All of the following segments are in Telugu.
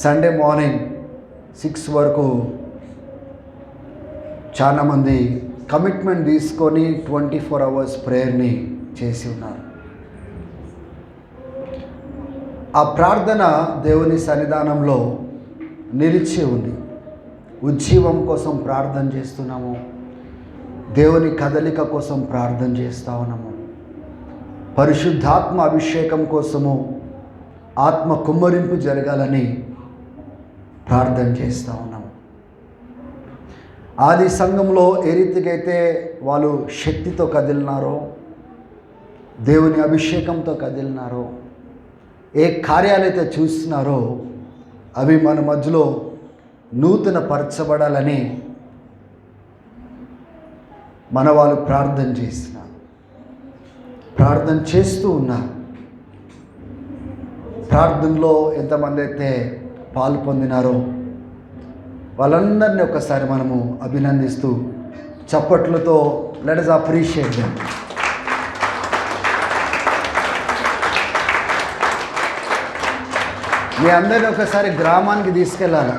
సండే మార్నింగ్ 6 వరకు చాలామంది కమిట్మెంట్ తీసుకొని 24 అవర్స్ ప్రేయర్ని చేసి ఉన్నారు. ఆ ప్రార్థన దేవుని సన్నిధానంలో నిలిచి ఉంది. ఉజ్జీవం కోసం ప్రార్థన చేస్తున్నాము, దేవుని కదలిక కోసం ప్రార్థన చేస్తూ ఉన్నాము, పరిశుద్ధాత్మ అభిషేకం కోసము ఆత్మ కుమ్మరింపు జరగాలని ప్రార్థన చేస్తూ ఉన్నాము. ఆది సంఘంలో ఏ రీతికైతే వాళ్ళు శక్తితో కదిలినారో, దేవుని అభిషేకంతో కదిలినారో, ఏ కార్యాలైతే చూస్తున్నారో అవి మన మధ్యలో నూతన పరచబడాలని మన వాళ్ళు ప్రార్థన చేస్తున్నారు, ప్రార్థన చేస్తూ ఉన్నారు. ప్రార్థనలో ఎంతమంది అయితే పాలు పొందినారో వాళ్ళందరినీ ఒకసారి మనము అభినందిస్తూ చప్పట్లతో లెట్ us అప్రిషియేట్ దెమ్. మీ అందరినీ ఒకసారి గ్రామానికి తీసుకెళ్ళాలి.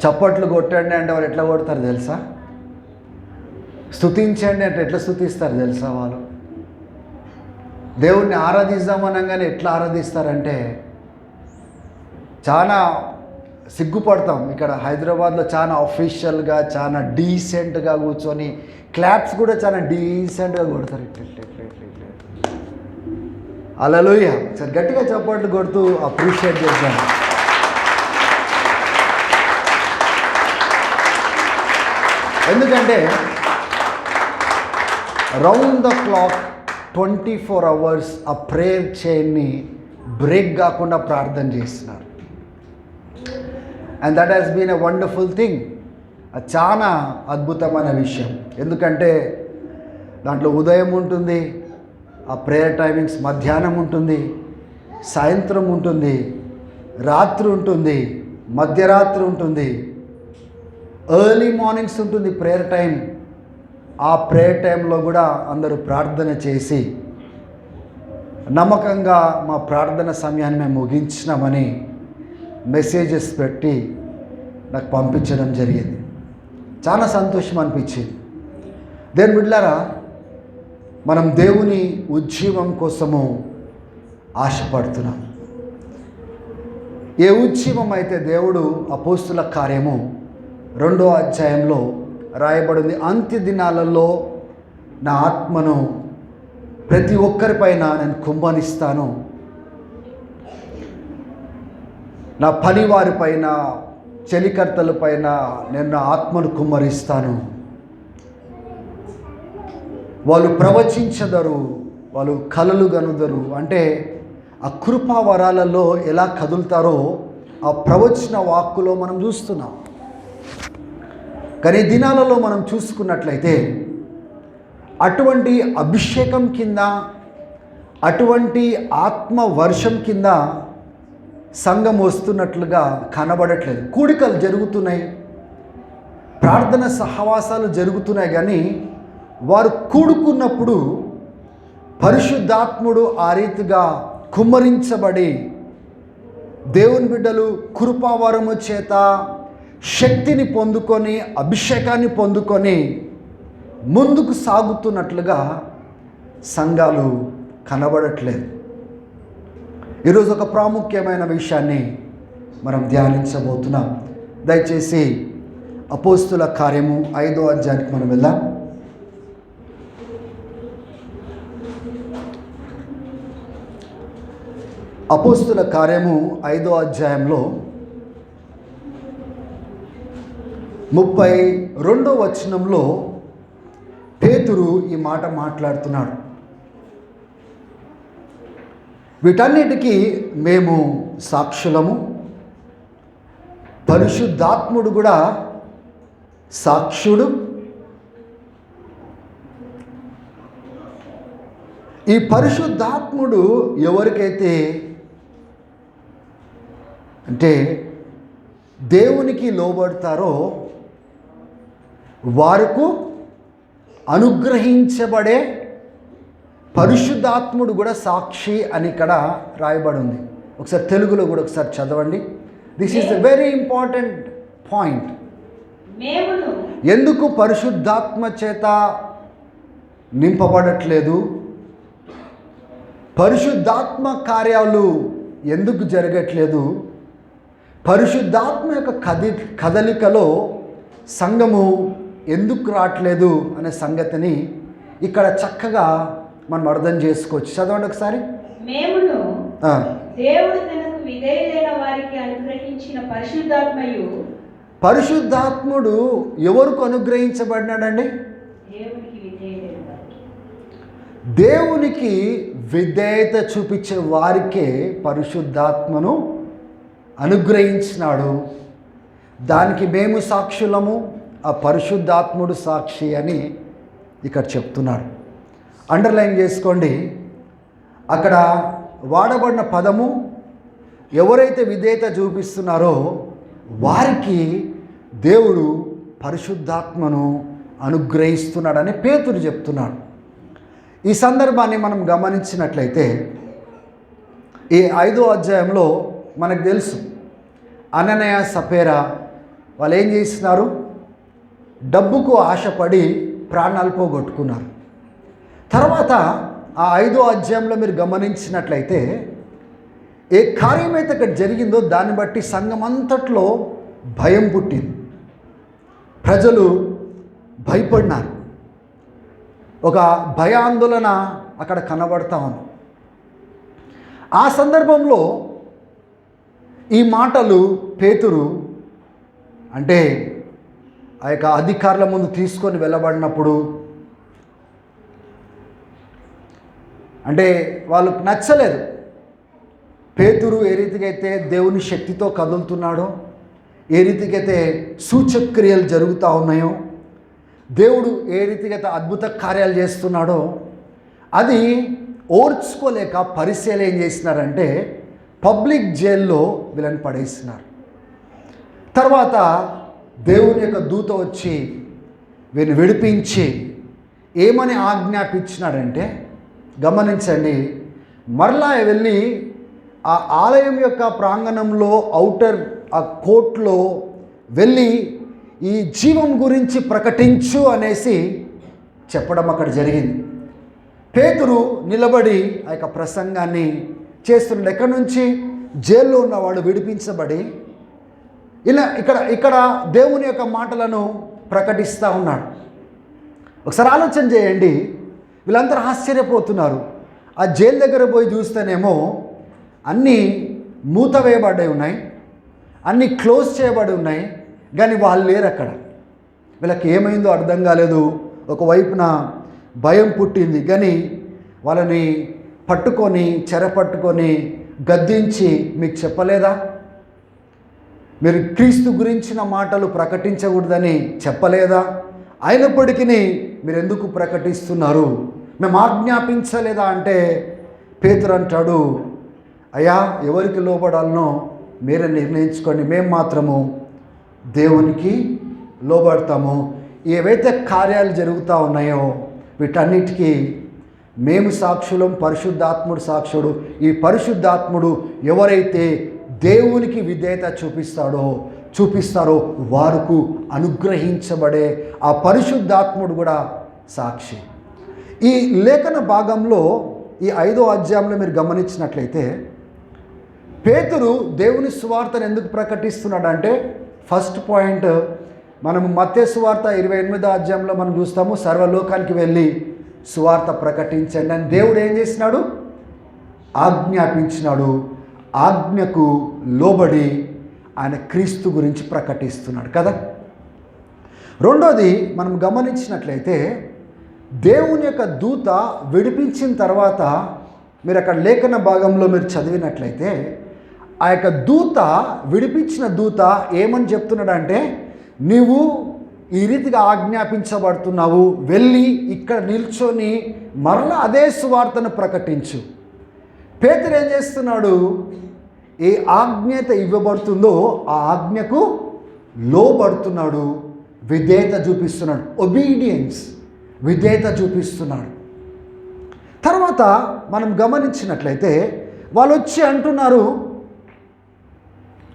చప్పట్లు కొట్టండి అంటే వాళ్ళు ఎట్లా కొడతారు తెలుసా? స్తుతించండి అంటే ఎట్లా స్తుతిస్తారు తెలుసా? వాళ్ళు దేవుణ్ణి ఆరాధిద్దామనగానే ఎట్లా ఆరాధిస్తారంటే చాలా సిగ్గుపడతాం. ఇక్కడ హైదరాబాద్లో చాలా అఫీషియల్గా, చాలా డీసెంట్గా కూర్చొని క్లాప్స్ కూడా చాలా డీసెంట్గా కొడతారు. హల్లెలూయా. సరే గట్టిగా చప్పట్లు కొడుతూ అప్రిషియేట్ చేశాను. ఎందుకంటే రౌండ్ ద క్లాక్ 24 అవర్స్ ఆ ప్రేయర్ చైన్ని బ్రేక్ కాకుండా ప్రార్థన చేస్తున్నారు. And that has been a wonderful thing. అది చాలా అద్భుతమైన విషయం. ఎందుకంటే దాంట్లో ఉదయం ఉంటుంది, ఆ ప్రేయర్ టైమింగ్స్ మధ్యాహ్నం ఉంటుంది, సాయంత్రం ఉంటుంది, రాత్రి ఉంటుంది, మధ్యరాత్రి ఉంటుంది, ఎర్లీ మార్నింగ్స్ ఉంటుంది ప్రేయర్ టైం. ఆ ప్రేయర్ టైంలో కూడా అందరూ ప్రార్థన చేసి నమ్మకంగా మా ప్రార్థన సమయాన్ని మేము ముగించినామని మెసేజెస్ పెట్టి నాకు పంపించడం జరిగింది. చాలా సంతోషం అనిపించింది. దేని బిడ్డలారా, మనం దేవుని ఉజ్జీవం కోసము ఆశపడుతున్నాం. ఏ ఉజ్జీవం అయితే దేవుడు అపోస్తుల కార్యము 2వ అధ్యాయంలో రాయబడింది, అంత్య దినాలలో నా ఆత్మను ప్రతి ఒక్కరిపైన నేను కుమ్మరిస్తాను, నా పనివారిపైన, చెలికర్తలపైన నేను నా ఆత్మను కుమ్మరిస్తాను. వాళ్ళు ప్రవచించదరు, వాళ్ళు కలలు గనుదరు. అంటే ఆ కృపా వరాలలో ఎలా కదులుతారో ఆ ప్రవచన వాక్కులో మనం చూస్తున్నాం. కానీ ఈ దినాలలో మనం చూసుకున్నట్లయితే అటువంటి అభిషేకం కింద, అటువంటి ఆత్మ వర్షం కింద సంఘం వస్తున్నట్లుగా కనబడట్లేదు. కూడికలు జరుగుతున్నాయి, ప్రార్థన సహవాసాలు జరుగుతున్నాయి, కానీ వారు కూడుకున్నప్పుడు పరిశుద్ధాత్ముడు ఆ రీతిగా కుమ్మరించబడి దేవుని బిడ్డలు కృపావరము చేత శక్తిని పొందుకొని, అభిషేకాన్ని పొందుకొని ముందుకు సాగుతున్నట్లుగా సంఘాలు కనబడట్లేదు. ఈరోజు ఒక ప్రాముఖ్యమైన విషయాన్ని మనం ధ్యానించబోతున్నాం. దయచేసి అపోస్తుల కార్యము 5వ అధ్యాయానికి మనం వెళ్దాం. అపోస్తుల కార్యము 5వ అధ్యాయంలో 32వ వచనంలో పేతురు ఈ మాట మాట్లాడుతున్నాడు. వీటన్నిటికీ మేము సాక్షులము, పరిశుద్ధాత్ముడు కూడా సాక్షుడు. ఈ పరిశుద్ధాత్ముడు ఎవరికైతే అంటే దేవునికి లోబడతారో వారికి అనుగ్రహించబడే పరిశుద్ధాత్ముడు కూడా సాక్షి అని ఇక్కడ రాయబడి ఉంది. ఒకసారి తెలుగులో కూడా ఒకసారి చదవండి. This is a very important point. ఎందుకు పరిశుద్ధాత్మ చేత నింపబడట్లేదు? పరిశుద్ధాత్మ కార్యాలు ఎందుకు జరగట్లేదు? పరిశుద్ధాత్మ యొక్క కదలికలో సంఘము ఎందుకు రావట్లేదు అనే సంగతిని ఇక్కడ చక్కగా మనం అర్థం చేసుకోవచ్చు. చదవండి ఒకసారి. దేవుడు తనకు విధేయులైన వారికి అనుగ్రహించిన పరిశుద్ధాత్మయు. పరిశుద్ధాత్ముడు ఎవరికి అనుగ్రహించబడినాడండి? దేవునికి విధేయత చూపించే వారికే పరిశుద్ధాత్మను అనుగ్రహించినాడు. దానికి మేము సాక్షులము, ఆ పరిశుద్ధాత్ముడు సాక్షి అని ఇక్కడ చెప్తున్నాడు. అండర్లైన్ చేసుకోండి. అక్కడ వాడబడిన పదము ఎవరైతే విధేయత చూపిస్తున్నారో వారికి దేవుడు పరిశుద్ధాత్మను అనుగ్రహిస్తున్నాడని పేతురు చెప్తున్నాడు. ఈ సందర్భాన్ని మనం గమనించినట్లయితే ఈ 5వ అధ్యాయంలో మనకు తెలుసు అననయ సపేరా వాళ్ళు ఏం చేస్తున్నారు? డబ్బుకు ఆశపడి ప్రాణాలు పోగొట్టుకున్నారు. తర్వాత ఆ 5వ అధ్యాయంలో మీరు గమనించినట్లయితే ఏ కార్యమైతే అక్కడ జరిగిందో దాన్ని బట్టి సంఘం అంతట్లో భయం పుట్టింది. ప్రజలు భయపడినారు. ఒక భయాందోళన అక్కడ కనబడతా ఉంది. ఆ సందర్భంలో ఈ మాటలు పేతురు అంటే ఆ యొక్క అధికారుల ముందు తీసుకొని వెళ్ళబడినప్పుడు అంటే వాళ్ళకు నచ్చలేదు. పేతురు ఏ రీతిగా అయితే దేవుని శక్తితో కదులుతున్నాడో, ఏ రీతిగా అయితే సూచక్రియలు జరుగుతూ ఉన్నాయో, దేవుడు ఏ రీతిగా అయితే అద్భుత కార్యాలు చేస్తున్నాడో అది ఓర్చుకోలేక పరిశీలన ఏం చేసినారంటే పబ్లిక్ జైల్లో వీళ్ళని పడేస్తున్నారు. తర్వాత దేవుని యొక్క దూత వచ్చి వీరిని విడిపించి ఏమని ఆజ్ఞాపించినాడంటే, గమనించండి, మరలా వెళ్ళి ఆ ఆలయం యొక్క ప్రాంగణంలో ఔటర్ ఆ కోర్టులో వెళ్ళి ఈ జీవం గురించి ప్రకటించు అనేసి చెప్పడం అక్కడ జరిగింది. పేతురు నిలబడి ఆ యొక్క ప్రసంగాన్ని చేస్తున్నాడు. ఎక్కడి నుంచి? జైల్లో ఉన్నవాడు విడిపించబడి ఇలా ఇక్కడ దేవుని యొక్క మాటలను ప్రకటిస్తూ ఉన్నాడు. ఒకసారి ఆలోచన చేయండి. వీళ్ళందరూ ఆశ్చర్యపోతున్నారు. ఆ జైలు దగ్గర పోయి చూస్తేనేమో అన్నీ మూత వేయబడ్డాయి ఉన్నాయి, అన్నీ క్లోజ్ చేయబడి ఉన్నాయి, కానీ వాళ్ళు లేరు అక్కడ. వీళ్ళకి ఏమైందో అర్థం కాలేదు. ఒకవైపున భయం పుట్టింది, కానీ వాళ్ళని పట్టుకొని చెరపట్టుకొని గద్దించి మీకు చెప్పలేదా? మీరు క్రీస్తు గురించిన మాటలు ప్రకటించకూడదని చెప్పలేదా? అయినప్పటికీ మీరు ఎందుకు ప్రకటిస్తున్నారు? మేము ఆజ్ఞాపించలేదా అంటే పేతురు అంటాడు, అయ్యా ఎవరికి లోబడాలనో మీరే నిర్ణయించుకోండి, మేము మాత్రము దేవునికి లోబడతాము. ఏవైతే కార్యాలు జరుగుతూ ఉన్నాయో వీటన్నిటికీ మేము సాక్షులం, పరిశుద్ధాత్ముడు సాక్షుడు. ఈ పరిశుద్ధాత్ముడు ఎవరైతే దేవునికి విధేయత చూపిస్తారో వారికి అనుగ్రహించబడే ఆ పరిశుద్ధాత్ముడు కూడా సాక్షి. ఈ లేఖన భాగంలో ఈ 5వ అధ్యాయంలో మీరు గమనించినట్లయితే పేతురు దేవుని సువార్తను ఎందుకు ప్రకటిస్తున్నాడంటే, ఫస్ట్ పాయింట్ మనము మత్తయి సువార్త 28వ అధ్యాయంలో మనం చూస్తాము, సర్వలోకానికి వెళ్ళి సువార్త ప్రకటించండి అని దేవుడు ఏం చేసినాడు? ఆజ్ఞాపించినాడు. ఆజ్ఞకు లోబడి ఆయన క్రీస్తు గురించి ప్రకటిస్తున్నాడు కదా. రెండోది మనం గమనించినట్లయితే దేవుని యొక్క దూత విడిపించిన తర్వాత మీరు అక్కడ లేఖన భాగంలో మీరు చదివినట్లయితే ఆ యొక్క దూత, విడిపించిన దూత ఏమని చెప్తున్నాడంటే, నీవు ఈ రీతిగా ఆజ్ఞాపించబడుతున్నావు, వెళ్ళి ఇక్కడ నిల్చొని మరలా అదే సువార్తను ప్రకటించు. పేతురు ఏం చేస్తున్నాడు? ఏ ఆజ్ఞత ఇవ్వబడుతుందో ఆ ఆజ్ఞకు లోబడుతున్నాడు, విధేయత చూపిస్తున్నాడు. ఒబీడియన్స్, విధేయత చూపిస్తున్నాడు. తర్వాత మనం గమనించినట్లయితే వాళ్ళు వచ్చి అంటున్నారు,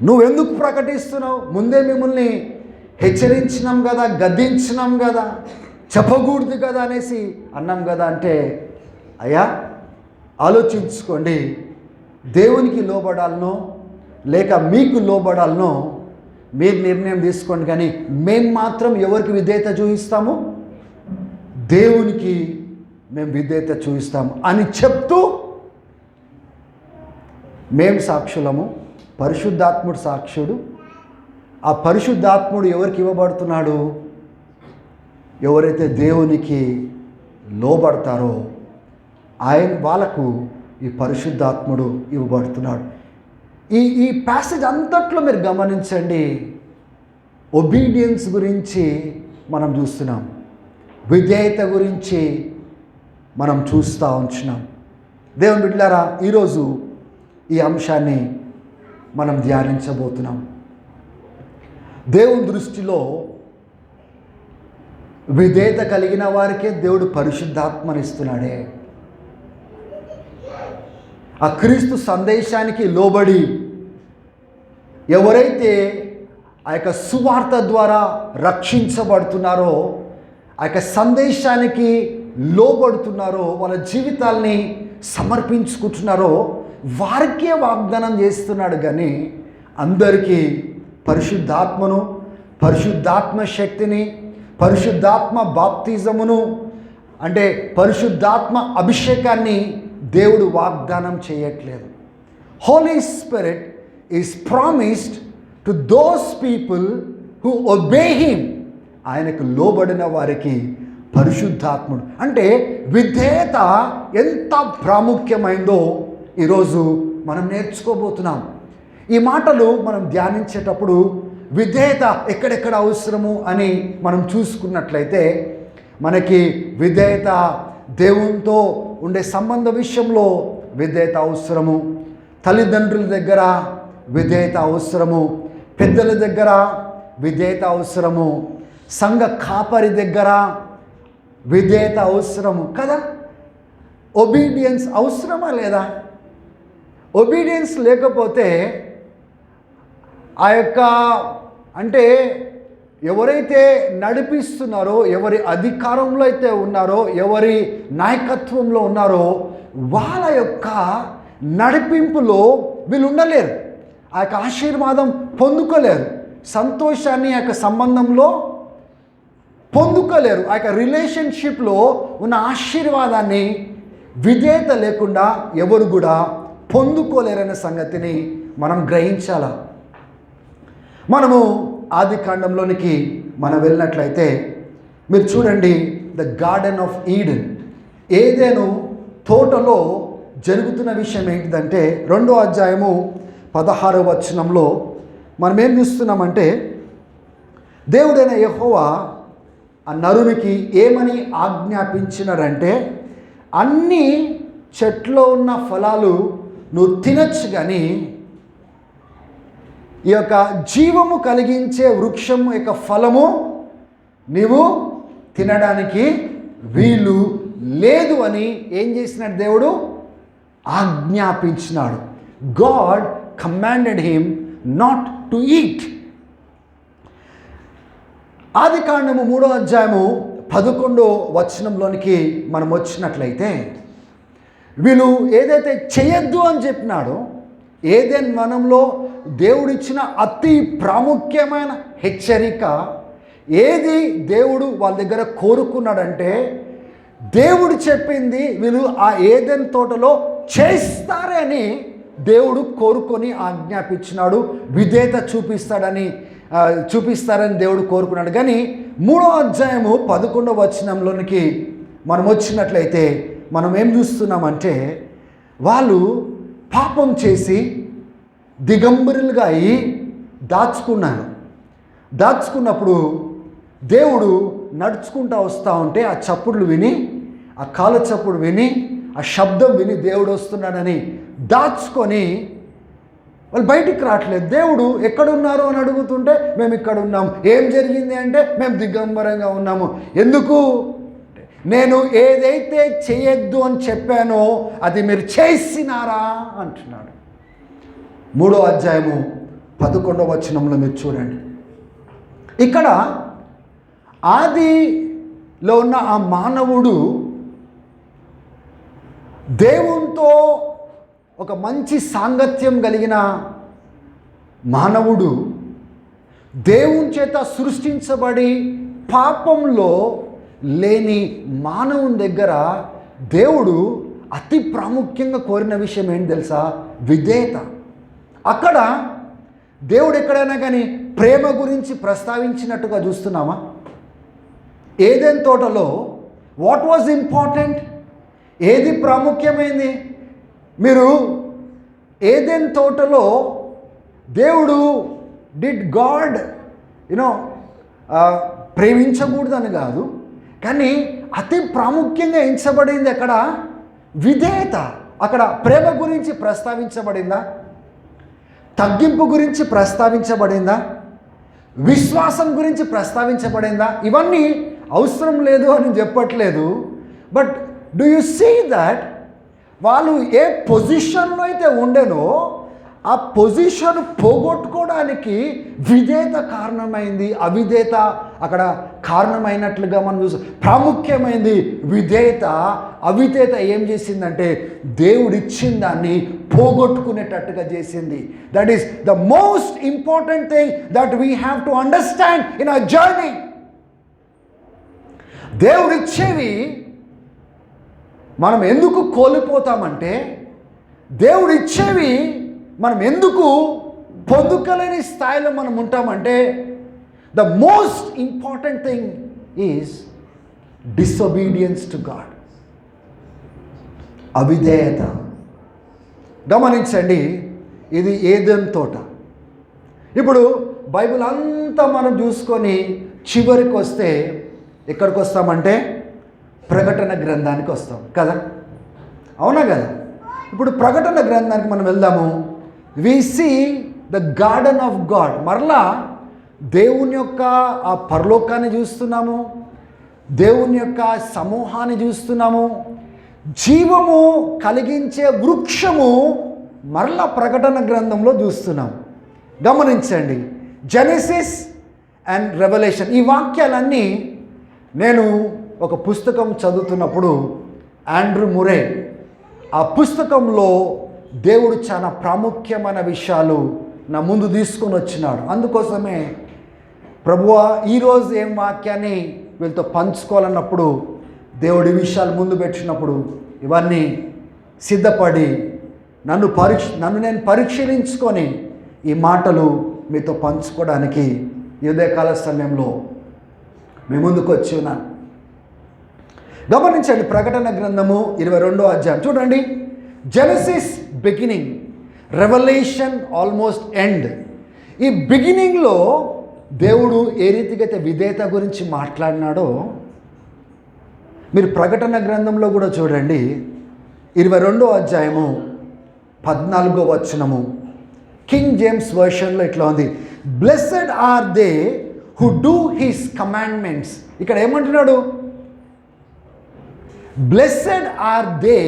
నువ్వెందుకు ప్రకటిస్తున్నావు? ముందే మిమ్మల్ని హెచ్చరించినాం కదా, గద్దించినాం కదా, చెప్పకూడదు కదా అనేసి అన్నాం కదా అంటే, అయ్యా ఆలోచించుకోండి, దేవునికి లోబడాలనో లేక మీకు లోబడాలనో మీరు నిర్ణయం తీసుకోండి. కానీ మేము మాత్రం ఎవరికి విధేయత చూపిస్తాము? దేవునికి మేము విధేయత చూపిస్తాము అని చెప్తూ మేము సాక్షులము, పరిశుద్ధాత్ముడు సాక్షుడు. ఆ పరిశుద్ధాత్ముడు ఎవరికి ఇవ్వబడుతున్నాడు? ఎవరైతే దేవునికి లోబడతారో వాళ్ళకు ఈ పరిశుద్ధాత్ముడు ఇవ్వబడుతున్నాడు. ఈ ప్యాసేజ్ అంతట్లో మీరు గమనించండి, ఒబీడియన్స్ గురించి మనం చూస్తున్నాం, విధేయత గురించి మనం చూస్తూ ఉంటున్నాం. దేవుని బిడ్డలారా, ఈరోజు ఈ అంశాన్ని మనం ధ్యానించబోతున్నాం. దేవుని దృష్టిలో విధేయత కలిగిన వారికే దేవుడు పరిశుద్ధాత్మనిస్తున్నాడే. ఆ క్రీస్తు సందేశానికి లోబడి ఎవరైతే ఆ యొక్క సువార్త ద్వారా రక్షించబడుతున్నారో, ఆ యొక్క సందేశానికి లోబడుతున్నారో, వాళ్ళ జీవితాల్ని సమర్పించుకుంటున్నారో వారికే వాగ్దానం చేస్తున్నాడు. కానీ అందరికీ పరిశుద్ధాత్మను, పరిశుద్ధాత్మ శక్తిని, పరిశుద్ధాత్మ బాప్తిజమును అంటే పరిశుద్ధాత్మ అభిషేకాన్ని దేవుడు వాగ్దానం చేయట్లేదు. Holy spirit is promised to those people who obey him. ఆయనకు లోబడిన వారికి పరిశుద్ధాత్ముడు అంటే విధేయత ఎంత ప్రాముఖ్యమైందో ఈరోజు మనం నేర్చుకోబోతున్నాం. ఈ మాటలు మనం ధ్యానించేటప్పుడు విధేయత ఎక్కడెక్కడ అవసరము అని మనం చూసుకున్నట్లయితే, మనకి విధేయత దేవునితో ఉండే సంబంధ విషయంలో విధేయత అవసరము, తల్లిదండ్రుల దగ్గర విధేయత అవసరము, పెద్దల దగ్గర విధేయత అవసరము, సంఘ కాపరి దగ్గర విధేయత అవసరము కదా. ఒబీడియన్స్ అవసరమా లేదా? ఒబీడియన్స్ లేకపోతే ఆ యొక్క అంటే ఎవరైతే నడిపిస్తున్నారో, ఎవరి అధికారంలో అయితే ఉన్నారో, ఎవరి నాయకత్వంలో ఉన్నారో వాళ్ళ యొక్క నడిపింపులో వీళ్ళు ఉండలేరు, ఆ యొక్క ఆశీర్వాదం పొందుకోలేరు, సంతోషాన్ని ఆ యొక్క సంబంధంలో పొందుకోలేరు, ఆ యొక్క రిలేషన్షిప్లో ఉన్న ఆశీర్వాదాన్ని విధేయత లేకుండా ఎవరు కూడా పొందుకోలేరనే సంగతిని మనం గ్రహించాల. మనము ఆది కాండంలోనికి మనం వెళ్ళినట్లయితే మీరు చూడండి, ద గార్డెన్ ఆఫ్ ఈడెన్, ఏదెను తోటలో జరుగుతున్న విషయం ఏంటిదంటే 2వ అధ్యాయము 16వ వచనంలో మనం ఏం చూస్తున్నామంటే, దేవుడైన యెహోవా ఆ నరునికి ఏమని ఆజ్ఞాపించినారంటే, అన్ని చెట్లో ఉన్న ఫలాలు నువ్వు తినచ్చు, కానీ ఈ యొక్క జీవము కలిగించే వృక్షం యొక్క ఫలము నీవు తినడానికి వీలు లేదు అని ఏం చేసినాడు? దేవుడు ఆజ్ఞాపించినాడు. God commanded him not to eat. ఆది కాండము 3వ అధ్యాయము 11వ వచనంలోనికి మనం వచ్చినట్లయితే, వీళ్ళు ఏదైతే చేయొద్దు అని చెప్పినాడో, ఏదైనా వనంలో దేవుడిచ్చిన అతి ప్రాముఖ్యమైన హెచ్చరిక ఏది దేవుడు వాళ్ళ దగ్గర కోరుకున్నాడంటే, దేవుడు చెప్పింది వీళ్ళు ఆ ఏదెన్ తోటలో చేస్తారని దేవుడు కోరుకొని ఆజ్ఞాపించినాడు. విధేయత చూపిస్తారని దేవుడు కోరుకున్నాడు. కానీ 3వ అధ్యాయము 11వ వచనంలోనికి మనం వచ్చినట్లయితే మనం ఏం చూస్తున్నామంటే, వాళ్ళు పాపం చేసి దిగంబరులుగా అయి దాచుకున్నప్పుడు దేవుడు నడుచుకుంటూ వస్తూ ఉంటే ఆ చప్పుడులు విని, ఆ కాళ్ళ చప్పుడు విని, ఆ శబ్దం విని దేవుడు వస్తున్నాడని దాచుకొని వాళ్ళు బయటికి రావట్లేదు. దేవుడు ఎక్కడున్నారు అని అడుగుతుంటే మేము ఇక్కడ ఉన్నాము. ఏం జరిగింది అంటే మేము దిగంబరంగా ఉన్నాము. ఎందుకు? నేను ఏదైతే చేయొద్దు అని చెప్పానో అది మీరు చేసినారా అంటున్నాడు. 3వ అధ్యాయము 11వ వచనంలో మీరు చూడండి. ఇక్కడ ఆదిలో ఉన్న ఆ మానవుడు దేవునితో ఒక మంచి సాంగత్యం కలిగిన మానవుడు దేవుని చేత సృష్టించబడి పాపంలో లేని మానవుని దగ్గర దేవుడు అతి ప్రాముఖ్యంగా కోరిన విషయం ఏంటి తెలుసా? విధేయత. అక్కడ దేవుడు ఎక్కడైనా కానీ ప్రేమ గురించి ప్రస్తావించినట్టుగా చూస్తున్నామా? ఏదెన్ తోటలో వాట్ వాజ్ ఇంపార్టెంట్? ఏది ప్రాముఖ్యమైంది? మీరు ఏదెన్ తోటలో దేవుడు డిడ్ గాడ్ ప్రేమించకూడదని కాదు, కానీ అతి ప్రాముఖ్యంగా ఎంచబడింది అక్కడ విధేయత. అక్కడ ప్రేమ గురించి ప్రస్తావించబడిందా? తగ్గింపు గురించి ప్రస్తావించబడిందా? విశ్వాసం గురించి ప్రస్తావించబడిందా? ఇవన్నీ అవసరం లేదు అని చెప్పట్లేదు. But do you see that వాళ్ళు ఏ పొజిషన్లో అయితే ఉండేనో ఆ పొజిషన్ పోగొట్టుకోవడానికి విధేయత కారణమైంది. అవిధేయత అక్కడ కారణమైనట్లుగా మనం చూసాం. ప్రాముఖ్యమైంది విధేయత. అవిధేయత ఏం చేసిందంటే దేవుడు ఇచ్చిన దాన్ని పోగొట్టుకునేటట్టుగా చేసింది. That is the most important thing that we have to understand in our journey. దేవుడు ఇచ్చేవి మనం ఎందుకు కోల్పోతామంటే, దేవుడు ఇచ్చేవి మనం ఎందుకు పొందుకోలేని స్థాయిలో మనం ఉంటామంటే, the most important thing is disobedience to God. అవిధేయత. గమనించండి, ఇది ఏదెన్ తోట. ఇప్పుడు బైబిల్ అంతా మనం చూసుకొని చివరికి వస్తే ఎక్కడికి వస్తామంటే ప్రకటన గ్రంథానికి వస్తాం కదా, అవునా కదా? ఇప్పుడు ప్రకటన గ్రంథానికి మనం వెళ్దాము. We see the garden of God. మరలా దేవుని యొక్క ఆ పరలోకాన్ని చూస్తున్నాము, దేవుని యొక్క సమూహాన్ని చూస్తున్నాము. జీవము కలిగించే వృక్షము మరలా ప్రకటన గ్రంథంలో చూస్తున్నాం. గమనించండి, జెనసిస్ అండ్ రెవల్యూషన్. ఈ వాక్యాలన్నీ నేను ఒక పుస్తకం చదువుతున్నప్పుడు ఆండ్రూ మురే ఆ పుస్తకంలో దేవుడు చాలా ప్రాముఖ్యమైన విషయాలు నా ముందు తీసుకొని వచ్చినాడు. అందుకోసమే ప్రభువా ఈరోజు ఏం వాక్యాన్ని వీళ్ళతో పంచుకోవాలన్నప్పుడు దేవుడి విషయాలు ముందు పెట్టినప్పుడు ఇవన్నీ సిద్ధపడి నన్ను నేను పరిశీలించుకొని ఈ మాటలు మీతో పంచుకోవడానికి ఈ ఉదయకాల సమయంలో మీ ముందుకు వచ్చి ఉన్నాను. గమనించండి, ప్రకటన గ్రంథము 22వ అధ్యాయం చూడండి. Genesis beginning, revolution almost end. ఈ బిగినింగ్లో దేవుడు ఏ రీతిగా అయితే విధేయత గురించి మాట్లాడినాడో మీరు ప్రకటన గ్రంథంలో కూడా చూడండి. 22వ అధ్యాయము 14వ వచనము కింగ్ జేమ్స్ వర్షన్లో ఇట్లా ఉంది, blessed are they who do his commandments. ఇక్కడ ఏమంటున్నాడు? బ్లెస్సెడ్ ఆర్ దే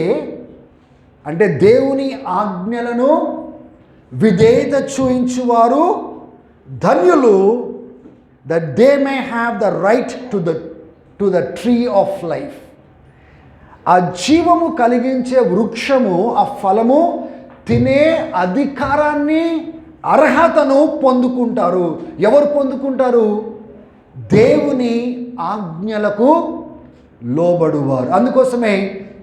అంటే దేవుని ఆజ్ఞలను విధేయత చూయించువారు ధన్యులు, that they may have the right to the tree of life. ఆ జీవము కలిగించే వృక్షము, ఆ ఫలము తినే అధికారాన్ని, అర్హతను పొందుకుంటారు. ఎవరు పొందుకుంటారు? దేవుని ఆజ్ఞలకు లోబడువారు. అందుకోసమే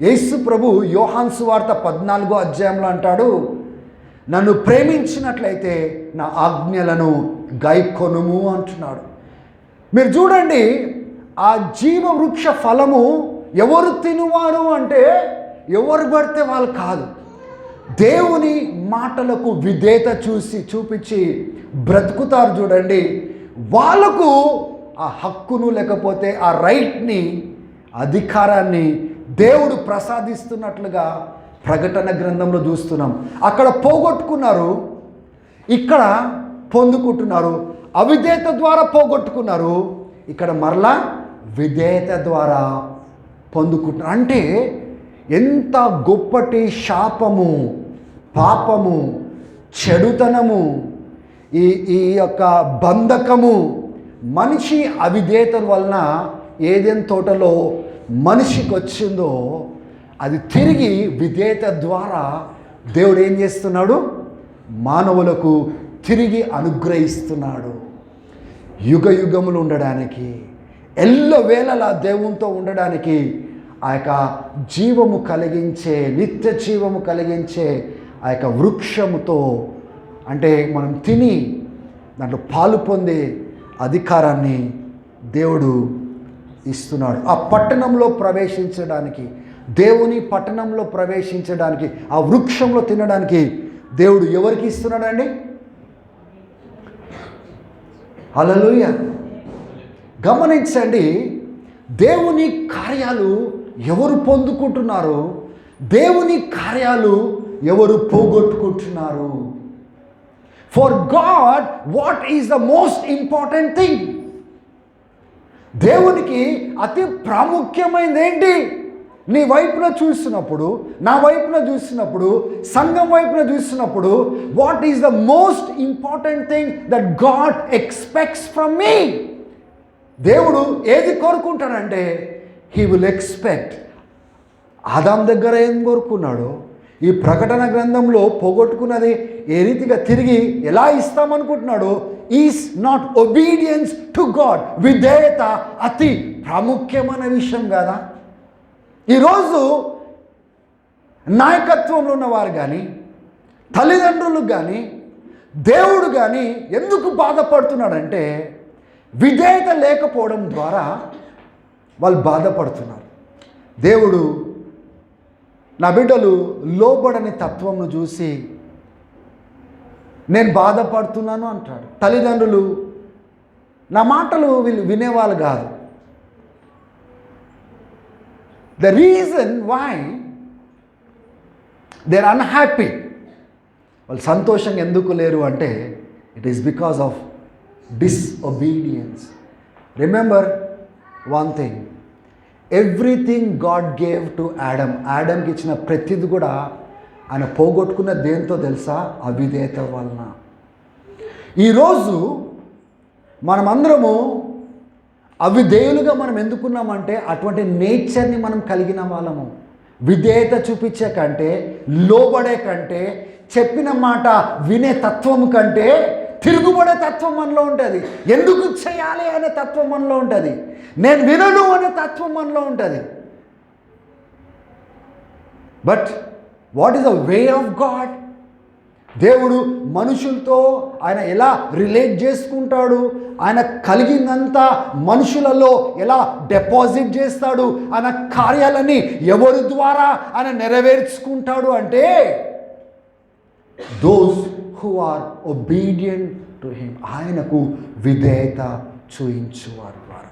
యేసు ప్రభు యోహాను సువార్త 14వ అధ్యాయంలో అంటాడు, నన్ను ప్రేమించినట్లయితే నా ఆజ్ఞలను గైకొనుము అంటున్నాడు. మీరు చూడండి, ఆ జీవవృక్ష ఫలము ఎవరు తినువారు అంటే ఎవరు పడితే వాళ్ళు కాదు. దేవుని మాటలకు విధేయత చూపించి బ్రతుకుతారు చూడండి, వాళ్ళకు ఆ హక్కును లేకపోతే ఆ రైట్ని, అధికారాన్ని దేవుడు ప్రసాదిస్తున్నట్లుగా ప్రకటన గ్రంథంలో చూస్తున్నాం. అక్కడ పోగొట్టుకున్నారు, ఇక్కడ పొందుకుంటున్నారు. అవిధేయత ద్వారా పోగొట్టుకున్నారు, ఇక్కడ మరలా విధేయత ద్వారా పొందుకుంటున్నారు. అంటే ఎంత గొప్పటి శాపము, పాపము, చెడుతనము ఈ ఈ యొక్క బంధకము మనిషి అవిధేయత వలన ఏదెన్ తోటలో మనిషికి వచ్చిందో అది తిరిగి విధేయత ద్వారా దేవుడు ఏం చేస్తున్నాడు? మానవులకు తిరిగి అనుగ్రహిస్తున్నాడు. యుగ యుగములు ఉండడానికి, ఎల్లవేళలా దేవునితో ఉండడానికి ఆ యొక్క జీవము కలిగించే, నిత్య జీవము కలిగించే ఆ యొక్క వృక్షముతో, అంటే మనం తిని దాంట్లో పాలు పొందే అధికారాన్ని దేవుడు ఇస్తున్నాడు. ఆ పట్టణంలో ప్రవేశించడానికి, దేవుని పట్టణంలో ప్రవేశించడానికి, ఆ వృక్షంలో తినడానికి దేవుడు ఎవరికి ఇస్తున్నాడండి? హల్లెలూయా. గమనించండి, దేవుని కార్యాలు ఎవరు పొందుకుంటున్నారు? దేవుని కార్యాలు ఎవరు పోగొట్టుకుంటున్నారు? For God what is the most important thing? దేవునికి అతి ప్రాముఖ్యమైనది ఏంటి? నీ వైపున చూస్తున్నప్పుడు, నా వైపున చూస్తున్నప్పుడు, సంఘం వైపున చూస్తున్నప్పుడు, what is the most important thing that God expects from మీ? దేవుడు ఏది కోరుకుంటాడంటే, హీ విల్ ఎక్స్పెక్ట్. ఆదాం దగ్గర ఏం కోరుకున్నాడో ఈ ప్రకటన గ్రంథంలో పోగొట్టుకున్నది ఏ రీతిగా తిరిగి ఎలా ఇస్తామనుకుంటున్నాడో, is not obedience to God. విధేయత అతి ప్రాముఖ్యమైన విషయం కదా. ఈరోజు నాయకత్వంలో ఉన్నవారు కానీ, తల్లిదండ్రులు కానీ, దేవుడు కానీ ఎందుకు బాధపడుతున్నాడంటే, విధేయత లేకపోవడం ద్వారా వాళ్ళు బాధపడుతున్నారు. దేవుడు నా బిడ్డలు లోబడని తత్వంను చూసి నేను బాధపడుతున్నాను అంటాడు. తల్లిదండ్రులు నా మాటలు వీళ్ళు వినేవాళ్ళు కాదు. The reason why they are unhappy, వాళ్ళు సంతోషంగా ఎందుకు లేరు అంటే, it is because of disobedience. Remember one thing, everything God gave to యాడమ్కి ఇచ్చిన ప్రతిది కూడా ఆయన పోగొట్టుకున్న దేంతో తెలుసా? అవిధేయత వలన. ఈరోజు మనమందరము అవిధేయులుగా మనం ఎందుకున్నామంటే, అటువంటి నేచర్ని మనం కలిగిన వాళ్ళము. విధేయత చూపించే కంటే, లోబడే కంటే, చెప్పిన మాట వినే తత్వం కంటే తిరుగుబడే తత్వం మనలో ఉంటుంది. ఎందుకు చేయాలి అనే తత్వం మనలో ఉంటుంది. నేను వినను అనే తత్వం మనలో ఉంటుంది. But what is the way of God? దేవుడు మనుషులతో ఆయన ఎలా రిలేట్ చేసుకుంటాడు, ఆయన కలిగిందంతా మనుషులలో ఎలా డిపాజిట్ చేస్తాడు, ఆయన కార్యాలని ఎవరి ద్వారా ఆయన నెరవేర్చుకుంటాడు అంటే, those who are obedient to him, ఆయనకు విధేయత చూయించువారు ద్వారా.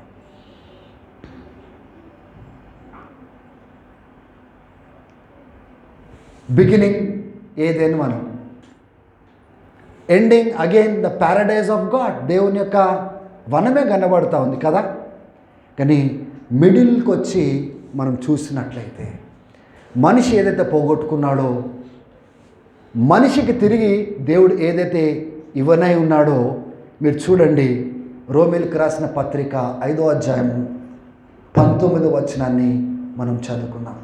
బిగినింగ్ ఏదైనా మనం, ending again the paradise of God. దేవుని యొక్క వనమే కనబడుతూ ఉంది కదా. కానీ మిడిల్కి వచ్చి మనం చూసినట్లయితే, మనిషి ఏదైతే పోగొట్టుకున్నాడో, మనిషికి తిరిగి దేవుడు ఏదైతే ఇవ్వనై ఉన్నాడో, మీరు చూడండి, రోమీయులకు రాసిన పత్రిక 5వ అధ్యాయము 19వ వచనాన్ని మనం చదువుకున్నాం.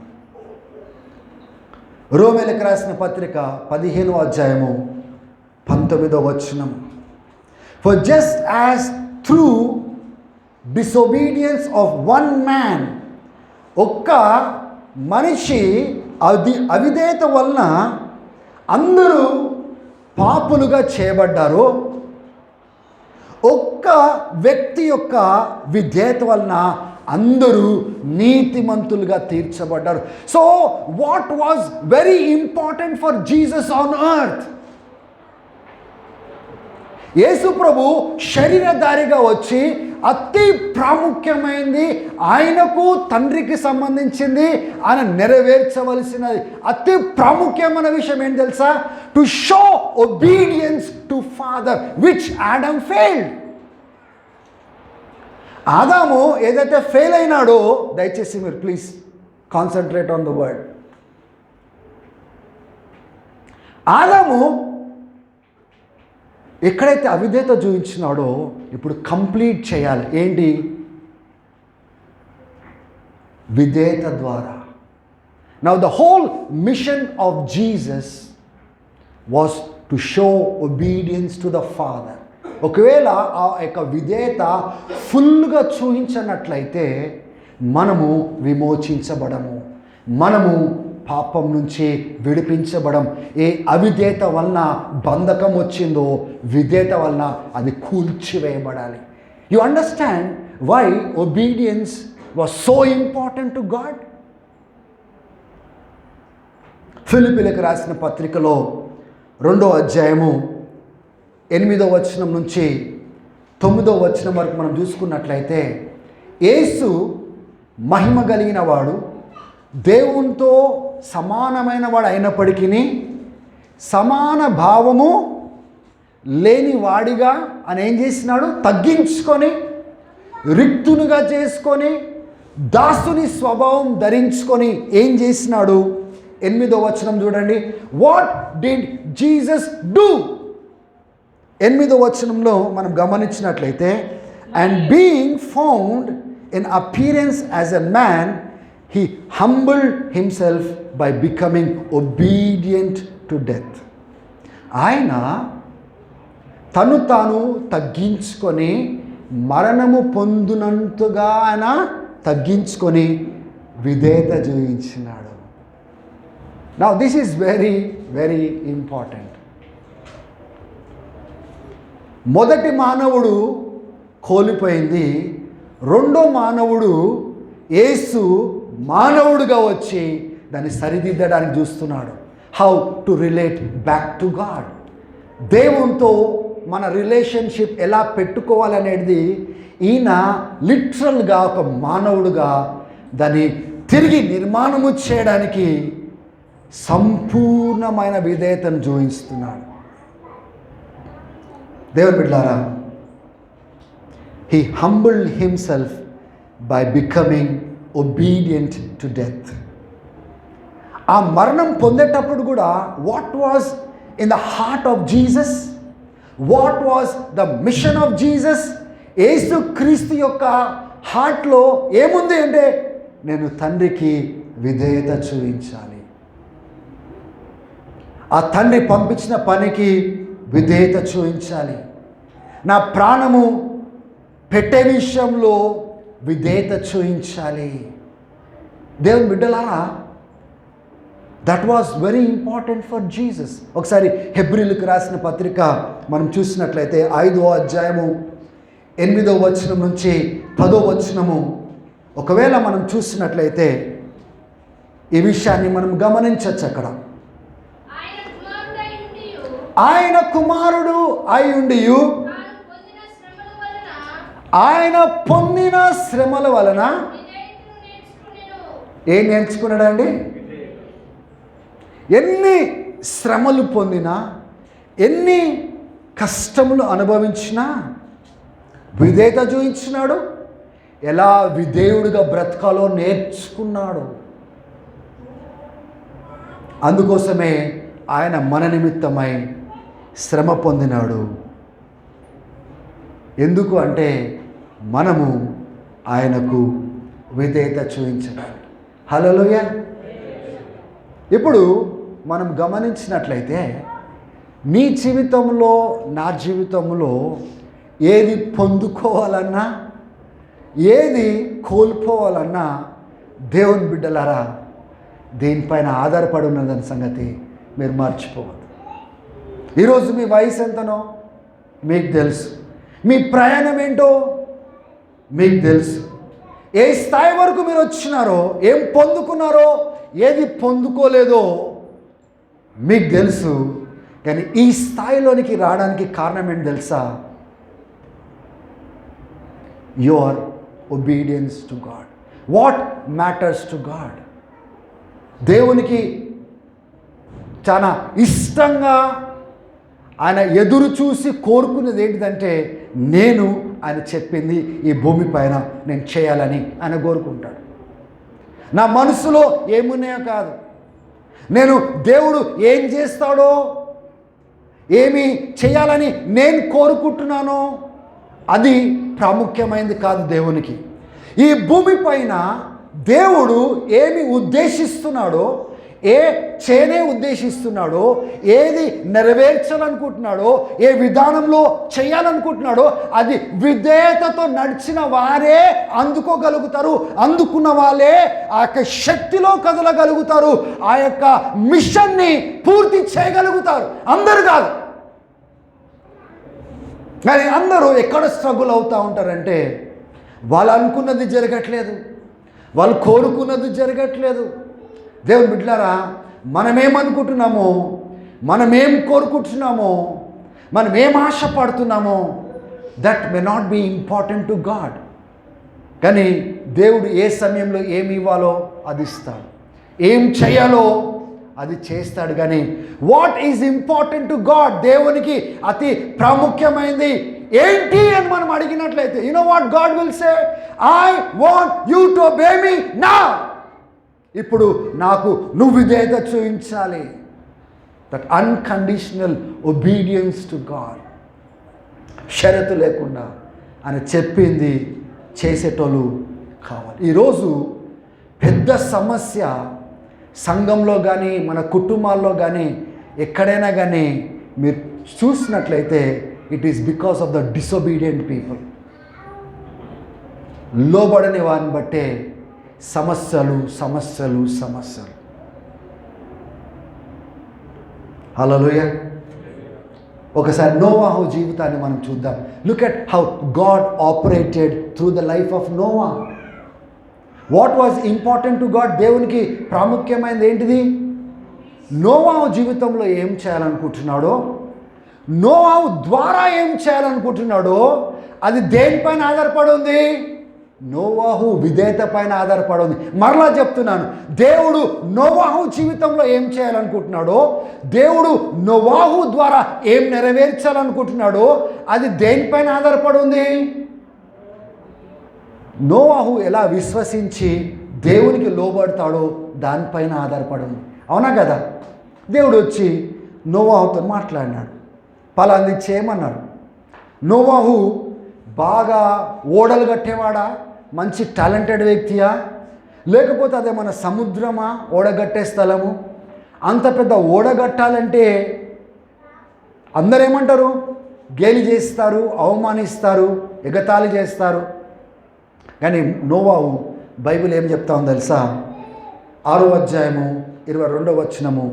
రోమీయులకు రాసిన పత్రిక 15వ అధ్యాయము 19వ వచనం. For just as through disobedience of one man, ఒక్క మనిషి అవిధేయత వలన అందరూ పాపులుగా చేయబడ్డారు, ఒక్క వ్యక్తి యొక్క విధేయత వలన అందరూ నీతిమంతులుగా తీర్చబడ్డారు. So what was very important for Jesus on earth? Yesu ప్రభు శరీరధారిగా వచ్చి అతి ప్రాముఖ్యమైనది, ఆయనకు తండ్రికి సంబంధించింది, ఆయన నెరవేర్చవలసినది అతి ప్రాముఖ్యమైన విషయం ఏంటి తెలుసా? To show obedience to father which Adam failed. ఆదాము ఏదైతే ఫెయిల్ అయినాడో, దయచేసి మీరు please concentrate on the word. ఆదాము ఎక్కడైతే అవిధేయత చూపించినాడో ఇప్పుడు కంప్లీట్ చేయాలి. ఏంటి? విధేయత ద్వారా. Now the whole machine of Jesus was to show obedience to the father. ఒకవేళ ఆ యొక్క విధేయత ఫుల్గా చూపించినట్లయితే మనము విమోచించబడము, మనము పాపం నుంచి విడిపించబడం. ఏ అవిధేయత వలన బంధకం వచ్చిందో విధేయత వలన అది కూల్చివేయబడాలి. You understand why obedience was so important to God. ఫిలిప్పీలకు రాసిన పత్రికలో 2వ అధ్యాయము 8వ వచనం నుంచి 9వ వచనం వరకు మనం చూసుకున్నట్లయితే, యేసు మహిమ కలిగిన వాడు, దేవునితో సమానమైన వాడు అయినప్పటికీ సమాన భావము లేని వాడిగా అని ఏం చేసినాడు? తగ్గించుకొని రిక్తునిగా చేసుకొని దాసుని స్వభావం ధరించుకొని ఏం చేసినాడు? 8వ వచనం చూడండి. What did Jesus do? 8వ వచనంలో మనం గమనించినట్లయితే, and being found in appearance as a man he humbled himself by becoming obedient to death. ఆయన తను తాను తగ్గించుకొని మరణము పొందునంతగా ఆయన తగ్గించుకొని విధేయత చూపించినాడు. Now this is very very important. మొదటి మానవుడు కోల్పోయింది, రెండో మానవుడు యేసు మానవుడిగా వచ్చి దాన్ని సరిదిద్దడానికి చూస్తున్నాడు. How to relate back to God. దేవునితో మన రిలేషన్షిప్ ఎలా పెట్టుకోవాలనేది ఈయన లిటరల్గా ఒక మానవుడుగా దాన్ని తిరిగి నిర్మాణము చేయడానికి సంపూర్ణమైన విధేయతను చూపిస్తున్నాడు. దేవుని బిడ్డలారా, he humbled himself by becoming obedient to death. ఆ మరణం పొందేటప్పుడు కూడా what was in the heart of Jesus? What was the mission of Jesus? Yesu Kristu యొక్క హార్ట్లో ఏముంది అంటే, నేను తండ్రికి విధేయత చూపించాలి, ఆ తండ్రి పంపించిన పనికి విధేయత చూపించాలి, నా ప్రాణము పెట్టే విషయంలో విధేయత చూపించాలి. దేవుని బిడ్డలారా, that was very important for Jesus. ఒకసారి హెబ్రీలకు రాసిన పత్రిక మనం చూసినట్లయితే 5వ అధ్యాయము 8వ వచనం నుంచి 10వ వచనము ఒకవేళ మనం చూసినట్లయితే ఈ విషయాన్ని మనం గమనించవచ్చు. అక్కడ ఆయన కుమారుడు అయి ఉండియు ఆయన పొందిన శ్రమల వలన ఏం నేర్చుకున్నాడండి? ఎన్ని శ్రమలు పొందినా, ఎన్ని కష్టములు అనుభవించినా విధేయత చూపించినాడు. ఎలా విధేయుడిగా బ్రతకాలో నేర్చుకున్నాడు. అందుకోసమే ఆయన మన నిమిత్తమై శ్రమ పొందినాడు. ఎందుకు అంటే మనము ఆయనకు విధేయత చూపించడానికి. హల్లెలూయా. ఇప్పుడు మనం గమనించినట్లయితే నీ జీవితంలో, నా జీవితంలో ఏది పొందుకోవాలన్నా, ఏది కోల్పోవాలన్నా దేవుని బిడ్డలారా దీనిపైన ఆధారపడి ఉన్నదని సంగతి మీరు మర్చిపోవద్దు. ఈరోజు మీ వయసు ఎంతనో మీకు తెలుసు, మీ ప్రయాణం ఏంటో మీకు తెలుసు, ఏ స్థాయి వరకు మీరు వచ్చినారో, ఏం పొందుకున్నారో, ఏది పొందుకోలేదో మీకు తెలుసు. కానీ ఈ స్థాయిలోనికి రావడానికి కారణం ఏంటి తెలుసా? Your obedience to God. What matters to God. దేవునికి చాలా ఇష్టంగా ఆయన ఎదురు చూసి కోరుకునేది ఏంటిదంటే, నేను ఆయన చెప్పింది ఈ భూమి పైన నేను చేయాలని ఆయన కోరుకుంటాడు. నా మనసులో ఏమున్నాయో కాదు, నేను దేవుడు ఏం చేస్తాడో, ఏమి చేయాలని నేను కోరుకుంటున్నానో అది ప్రాముఖ్యమైనది కాదు దేవునికి. ఈ భూమి పైన దేవుడు ఏమి ఉద్దేశిస్తున్నాడో, చేయనే ఉద్దేశిస్తున్నాడో, ఏది నెరవేర్చాలనుకుంటున్నాడో, ఏ విధానంలో చేయాలనుకుంటున్నాడో అది విధేయతతో నడిచిన వారే అందుకోగలుగుతారు. అందుకున్న వాళ్ళే ఆ యొక్క శక్తిలో కదలగలుగుతారు, ఆ యొక్క మిషన్ని పూర్తి చేయగలుగుతారు. అందరు కాదు. కానీ అందరూ ఎక్కడ స్ట్రగుల్ అవుతూ ఉంటారంటే వాళ్ళు అనుకున్నది జరగట్లేదు, వాళ్ళు కోరుకున్నది జరగట్లేదు. దేవుని బిడ్డలారా, మనమేమనుకుంటున్నామో, మనమేం కోరుకుంటున్నామో, మనమేం ఆశపడుతున్నామో that may not be important to God. కానీ దేవుడు ఏ సమయంలో ఏమి ఇవ్వాలో అది ఇస్తాడు, ఏం చేయాలో అది చేస్తాడు. కానీ what is important to God, దేవునికి అతి ప్రాముఖ్యమైనది ఏంటి అని మనం అడిగినట్లయితే, you know what God will say, I want you to obey me now. ఇప్పుడు నాకు నువ్వు విధేయత చూపించాలి. That unconditional obedience to God, షరతు లేకుండా అని చెప్పింది చేసేటోళ్ళు కావాలి. ఈరోజు పెద్ద సమస్య సంఘంలో కానీ మన కుటుంబాల్లో కానీ ఎక్కడైనా కానీ మీరు చూసినట్లయితే it is because of the disobedient people. లోబడని వారిని బట్టే సమస్యలు సమస్యలు సమస్యలు. హల్లెలూయా. ఒకసారి నోవాహు జీవితాన్ని మనం చూద్దాం. Look at how God operated through the life of Noah. What was important to God, దేవునికి ప్రాముఖ్యమైనది ఏంటిది? నోవాహు జీవితంలో ఏం చేయాలనుకుంటున్నాడో, నోవాహు ద్వారా ఏం చేయాలనుకుంటున్నాడో అది దేనిపైన ఆధారపడి ఉంది? నోవాహు విధేయత పైన ఆధారపడి ఉంది. మరలా చెప్తున్నాను, దేవుడు నోవాహు జీవితంలో ఏం చేయాలనుకుంటున్నాడో, దేవుడు నోవాహు ద్వారా ఏం నెరవేర్చాలనుకుంటున్నాడో అది దేనిపైన ఆధారపడి ఉంది? నోవాహు ఎలా విశ్వసించి దేవునికి లోబడతాడో దానిపైన ఆధారపడి ఉంది. అవునా కదా? దేవుడు వచ్చి నోవాహుతో మాట్లాడినాడు, పలాంది చేయమన్నాడు. నోవాహు బాగా ఓడలు కట్టేవాడా, మంచి టాలెంటెడ్ వ్యక్తియా, లేకపోతే అదేమన్నా సముద్రమా ఓడగట్టే స్థలము? అంత పెద్ద ఓడగట్టాలంటే అందరేమంటారు? గేలి చేస్తారు, అవమానిస్తారు, ఎగతాళి చేస్తారు. కానీ నోవాహు బైబిల్ ఏం చెప్తా ఉందో తెలుసా? 6వ అధ్యాయము 22వ వచనము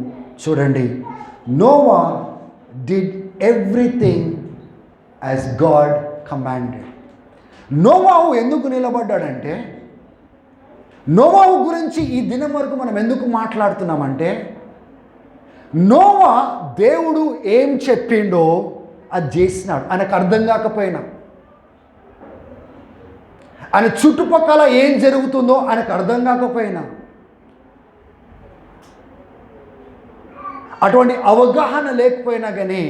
చూడండి. Noah did everything as God commanded. నోవాహు ఎందుకు నిలబడ్డాడంటే, నోవాహు గురించి ఈ దినం వరకు మనం ఎందుకు మాట్లాడుతున్నామంటే, నోవా దేవుడు ఏం చెప్పిండో అది చేసినాడు. ఆయనకు అర్థం కాకపోయినా, ఆయన చుట్టుపక్కల ఏం జరుగుతుందో ఆయనకు అర్థం కాకపోయినా, అటువంటి అవగాహన లేకపోయినా కానీ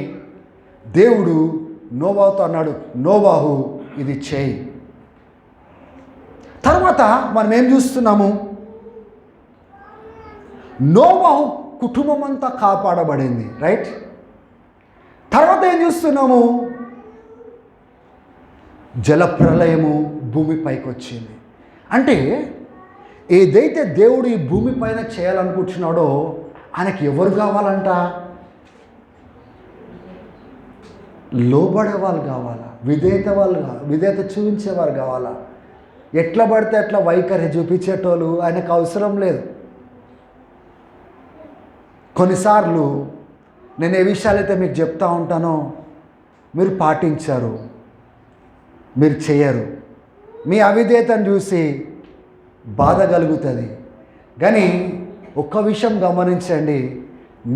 దేవుడు నోవాహుతో అన్నాడు, నోవాహు ఇది చేయి. తర్వాత మనం ఏం చూస్తున్నాము? నోవాహు కుటుంబం అంతా కాపాడబడింది, రైట్? తర్వాత ఏం చూస్తున్నాము? జలప్రలయము భూమిపైకి వచ్చింది. అంటే ఏదైతే దేవుడు ఈ భూమి పైన చేయాలనుకుంటున్నాడో ఆయనకి ఎవరు కావాలంట? లోబడే వాళ్ళు కావాలా, విధేయత చూపించేవారు కావాలా. ఎట్లా పడితే అట్లా వైఖరి చూపించేటోళ్ళు ఆయనకు అవసరం లేదు. కొన్నిసార్లు నేను ఏ విషయాలైతే మీకు చెప్తా ఉంటానో మీరు పాటించారు, మీరు చేయరు. మీ అవిధేయతను చూసి బాధ కలుగుతుంది. కానీ ఒక్క విషయం గమనించండి,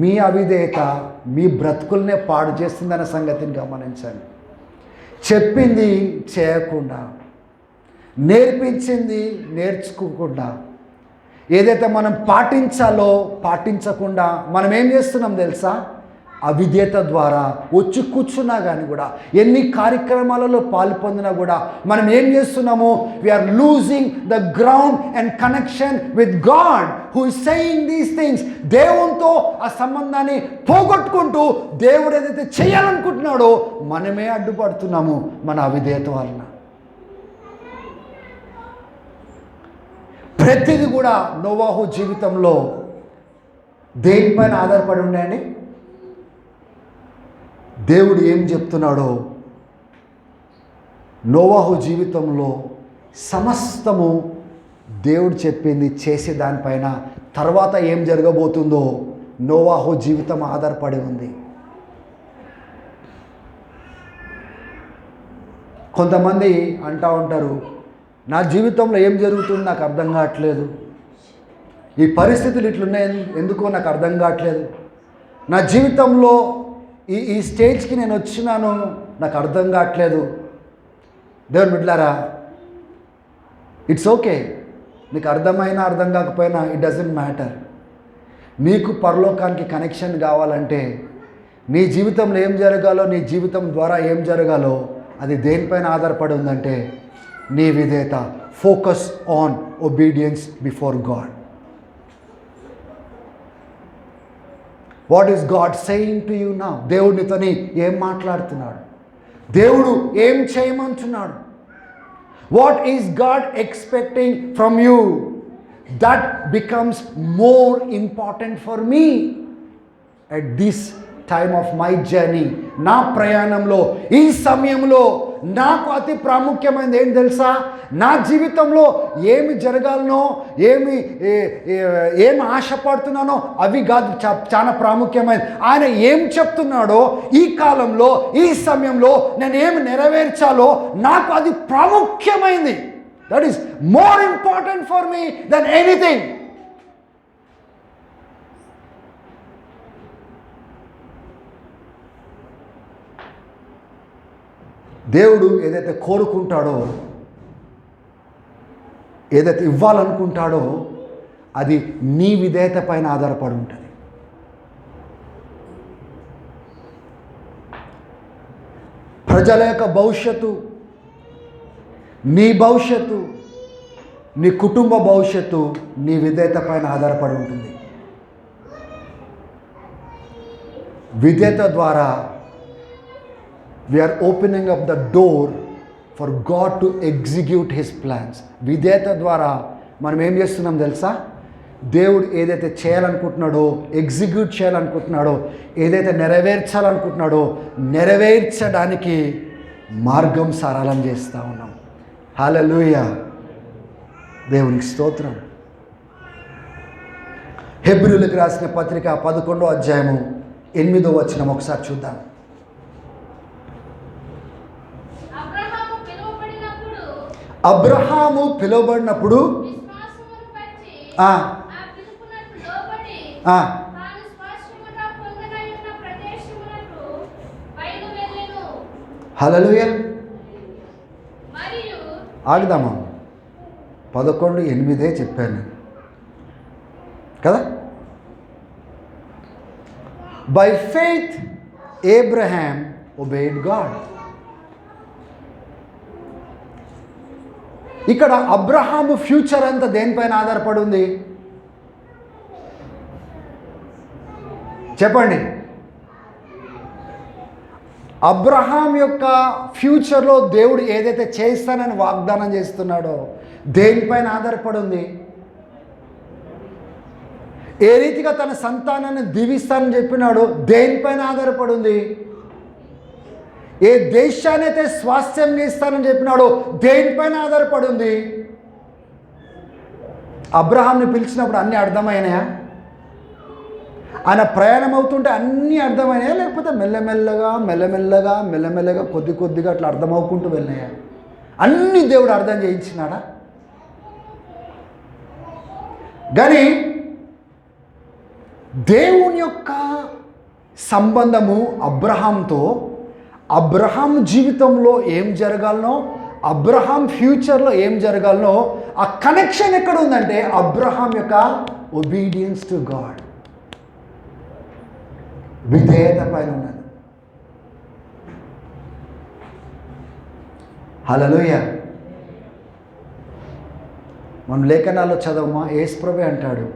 మీ అవిధేయత మీ బ్రతుకుల్నే పాడు చేస్తుందన్న సంగతిని గమనించండి. చెప్పింది చేయకుండా, నేర్పించింది నేర్చుకోకుండా, ఏదైతే మనం పాటించాలో పాటించకుండా మనం ఏం చేస్తున్నాం తెలుసా? అవిధేయత ద్వారా వచ్చి కూర్చున్నా కానీ కూడా, ఎన్ని కార్యక్రమాలలో పాల్పొందినా కూడా మనం ఏం చేస్తున్నాము? We are losing the ground and connection with God. Who is saying these things, దేవునితో ఆ సంబంధాన్ని పోగొట్టుకుంటూ దేవుడు ఏదైతే చేయాలనుకుంటున్నాడో మనమే అడ్డుపడుతున్నాము మన అవిధేయత వలన. ప్రతిదీ కూడా నోవాహు జీవితంలో దేనిపైన ఆధారపడి ఉండండి, దేవుడు ఏం చెప్తున్నాడో. నోవాహు జీవితంలో సమస్తము దేవుడు చెప్పింది చేసే దానిపైన తర్వాత ఏం జరగబోతుందో నోవాహు జీవితం ఆధారపడి ఉంది. కొంతమంది అంటూ ఉంటారు, నా జీవితంలో ఏం జరుగుతుందో నాకు అర్థం కావట్లేదు, ఈ పరిస్థితులు ఇట్లున్నాయి ఎందుకో నాకు అర్థం కావట్లేదు, నా జీవితంలో ఈ స్టేజ్కి నేను వచ్చినాను నాకు అర్థం కావట్లేదు. దేవుని బిడ్డలారా, ఇట్స్ ఓకే, నీకు అర్థమైనా అర్థం కాకపోయినా ఇట్ డజంట్ మ్యాటర్. నీకు పరలోకానికి కనెక్షన్ కావాలంటే నీ జీవితంలో ఏం జరగాలో, నీ జీవితం ద్వారా ఏం జరగాలో అది దేనిపైన ఆధారపడి ఉందంటే నీ విధేయత. Focus on obedience before God. What is God saying to you now? దేవుడు నీతోని ఏం మాట్లాడుతున్నాడు? దేవుడు ఏం చేయమంటున్నాడు? What is God expecting from you? That becomes more important for me at this time of my journey. నా ప్రయాణంలో ఈ సమయంలో నాకు అతి ప్రాముఖ్యమైనది ఏం తెలుసా? నా జీవితంలో ఏమి జరగాలనో, ఏమి ఆశపడుతున్నానో అవి కాదు చాలా ప్రాముఖ్యమైనది. ఆయన ఏం చెప్తున్నాడో ఈ కాలంలో ఈ సమయంలో నేను ఏమి నెరవేర్చాలో నాకు అది ప్రాముఖ్యమైనది. That is more important for me than anything. దేవుడు ఏదైతే కోరుకుంటాడో, ఏదైతే ఇవ్వాలనుకుంటాడో అది నీ విధేయత పైన ఆధారపడి ఉంటుంది. ప్రజల యొక్క భవిష్యత్తు, నీ భవిష్యత్తు, నీ కుటుంబ భవిష్యత్తు నీ విధేయత పైన ఆధారపడి ఉంటుంది. విధేయత ద్వారా we are opening up the door for God to execute his plans. విధేయత ద్వారా మనం ఏం చేస్తున్నాం తెలుసా? దేవుడు ఏదైతే చేయాలనుకుంటున్నాడో, ఎగ్జిక్యూట్ చేయాలనుకుంటున్నాడో, ఏదైతే నెరవేర్చాలనుకుంటున్నాడో నెరవేర్చడానికి మార్గం సరళం చేస్తూ ఉన్నాం. హల్లెలూయా, దేవునికి స్తోత్రం. హెబ్రీయులకు రాసిన పత్రిక 11వ అధ్యాయము 8వ వచనం ఒకసారి చూద్దాం. అబ్రహాము పిలువబడినప్పుడు హల్లెలూయా. ఆగుదామా? 11:8 చెప్పాను నేను కదా. By faith Abraham obeyed God. ఇక్కడ అబ్రహాము ఫ్యూచర్ అంతా దేనిపైన ఆధారపడి ఉంది చెప్పండి? అబ్రహాం యొక్క ఫ్యూచర్లో దేవుడు ఏదైతే చేస్తానని వాగ్దానం చేస్తున్నాడో దేనిపైన ఆధారపడి ఉంది? ఏ రీతిగా తన సంతానాన్ని దీవిస్తానని చెప్పినాడో దేనిపైన ఆధారపడి ఉంది? ఏ దేశాన్ని అయితే స్వాస్థ్యంగా ఇస్తానని చెప్పినాడో దేనిపైన ఆధారపడి ఉంది? అబ్రహాంని పిలిచినప్పుడు అన్నీ అర్థమైనాయా? ఆయన ప్రయాణం అవుతుంటే అన్నీ అర్థమైనాయా? లేకపోతే మెల్లమెల్లగా కొద్దిగా అట్లా అర్థమవుకుంటూ వెళ్ళినాయా? అన్నీ దేవుడు అర్థం చేయించినాడా? కానీ దేవుని యొక్క సంబంధము అబ్రహాంతో, అబ్రహాం జీవితంలో ఏం జరగాలనో, అబ్రహాం ఫ్యూచర్లో ఏం జరగాలనో ఆ కనెక్షన్ ఎక్కడ ఉందంటే అబ్రహాం యొక్క ఒబీడియన్స్ టు గాడ్, విధేయత పైన ఉన్నది. హల్లెలూయా. మనం లేఖనాల్లో చదవమా, యేసుప్రభువే అంటాడు,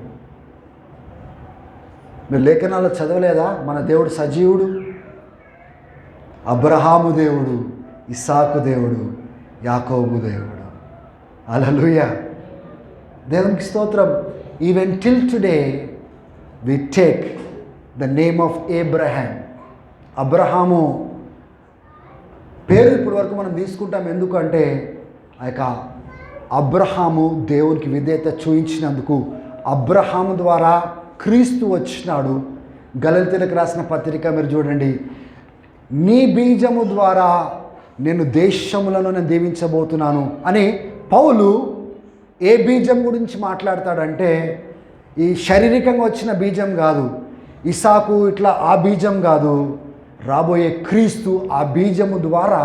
మీరు లేఖనాల్లో చదవలేదా? మన దేవుడు సజీవుడు, అబ్రహాము దేవుడు, ఇస్సాకు దేవుడు, యాకోబు దేవుడు. హల్లెలూయా, దేవునికి స్తోత్రం. Even till today we take the name of Abraham. అబ్రహాము పేరు ఇప్పటి వరకు మనం తీసుకుంటాం. ఎందుకంటే ఆ యొక్క అబ్రహాము దేవునికి విధేయత చూయించినందుకు అబ్రహాము ద్వారా క్రీస్తు వచ్చినాడు. గలతీయులకు రాసిన పత్రిక మీరు చూడండి, నీ బీజము ద్వారా నేను దేశములను నేను దీవించబోతున్నాను అని పౌలు ఏ బీజం గురించి మాట్లాడతాడంటే ఈ శారీరకంగా వచ్చిన బీజం కాదు, ఇసాకు ఇట్లా ఆ బీజం కాదు, రాబోయే క్రీస్తు ఆ బీజము ద్వారా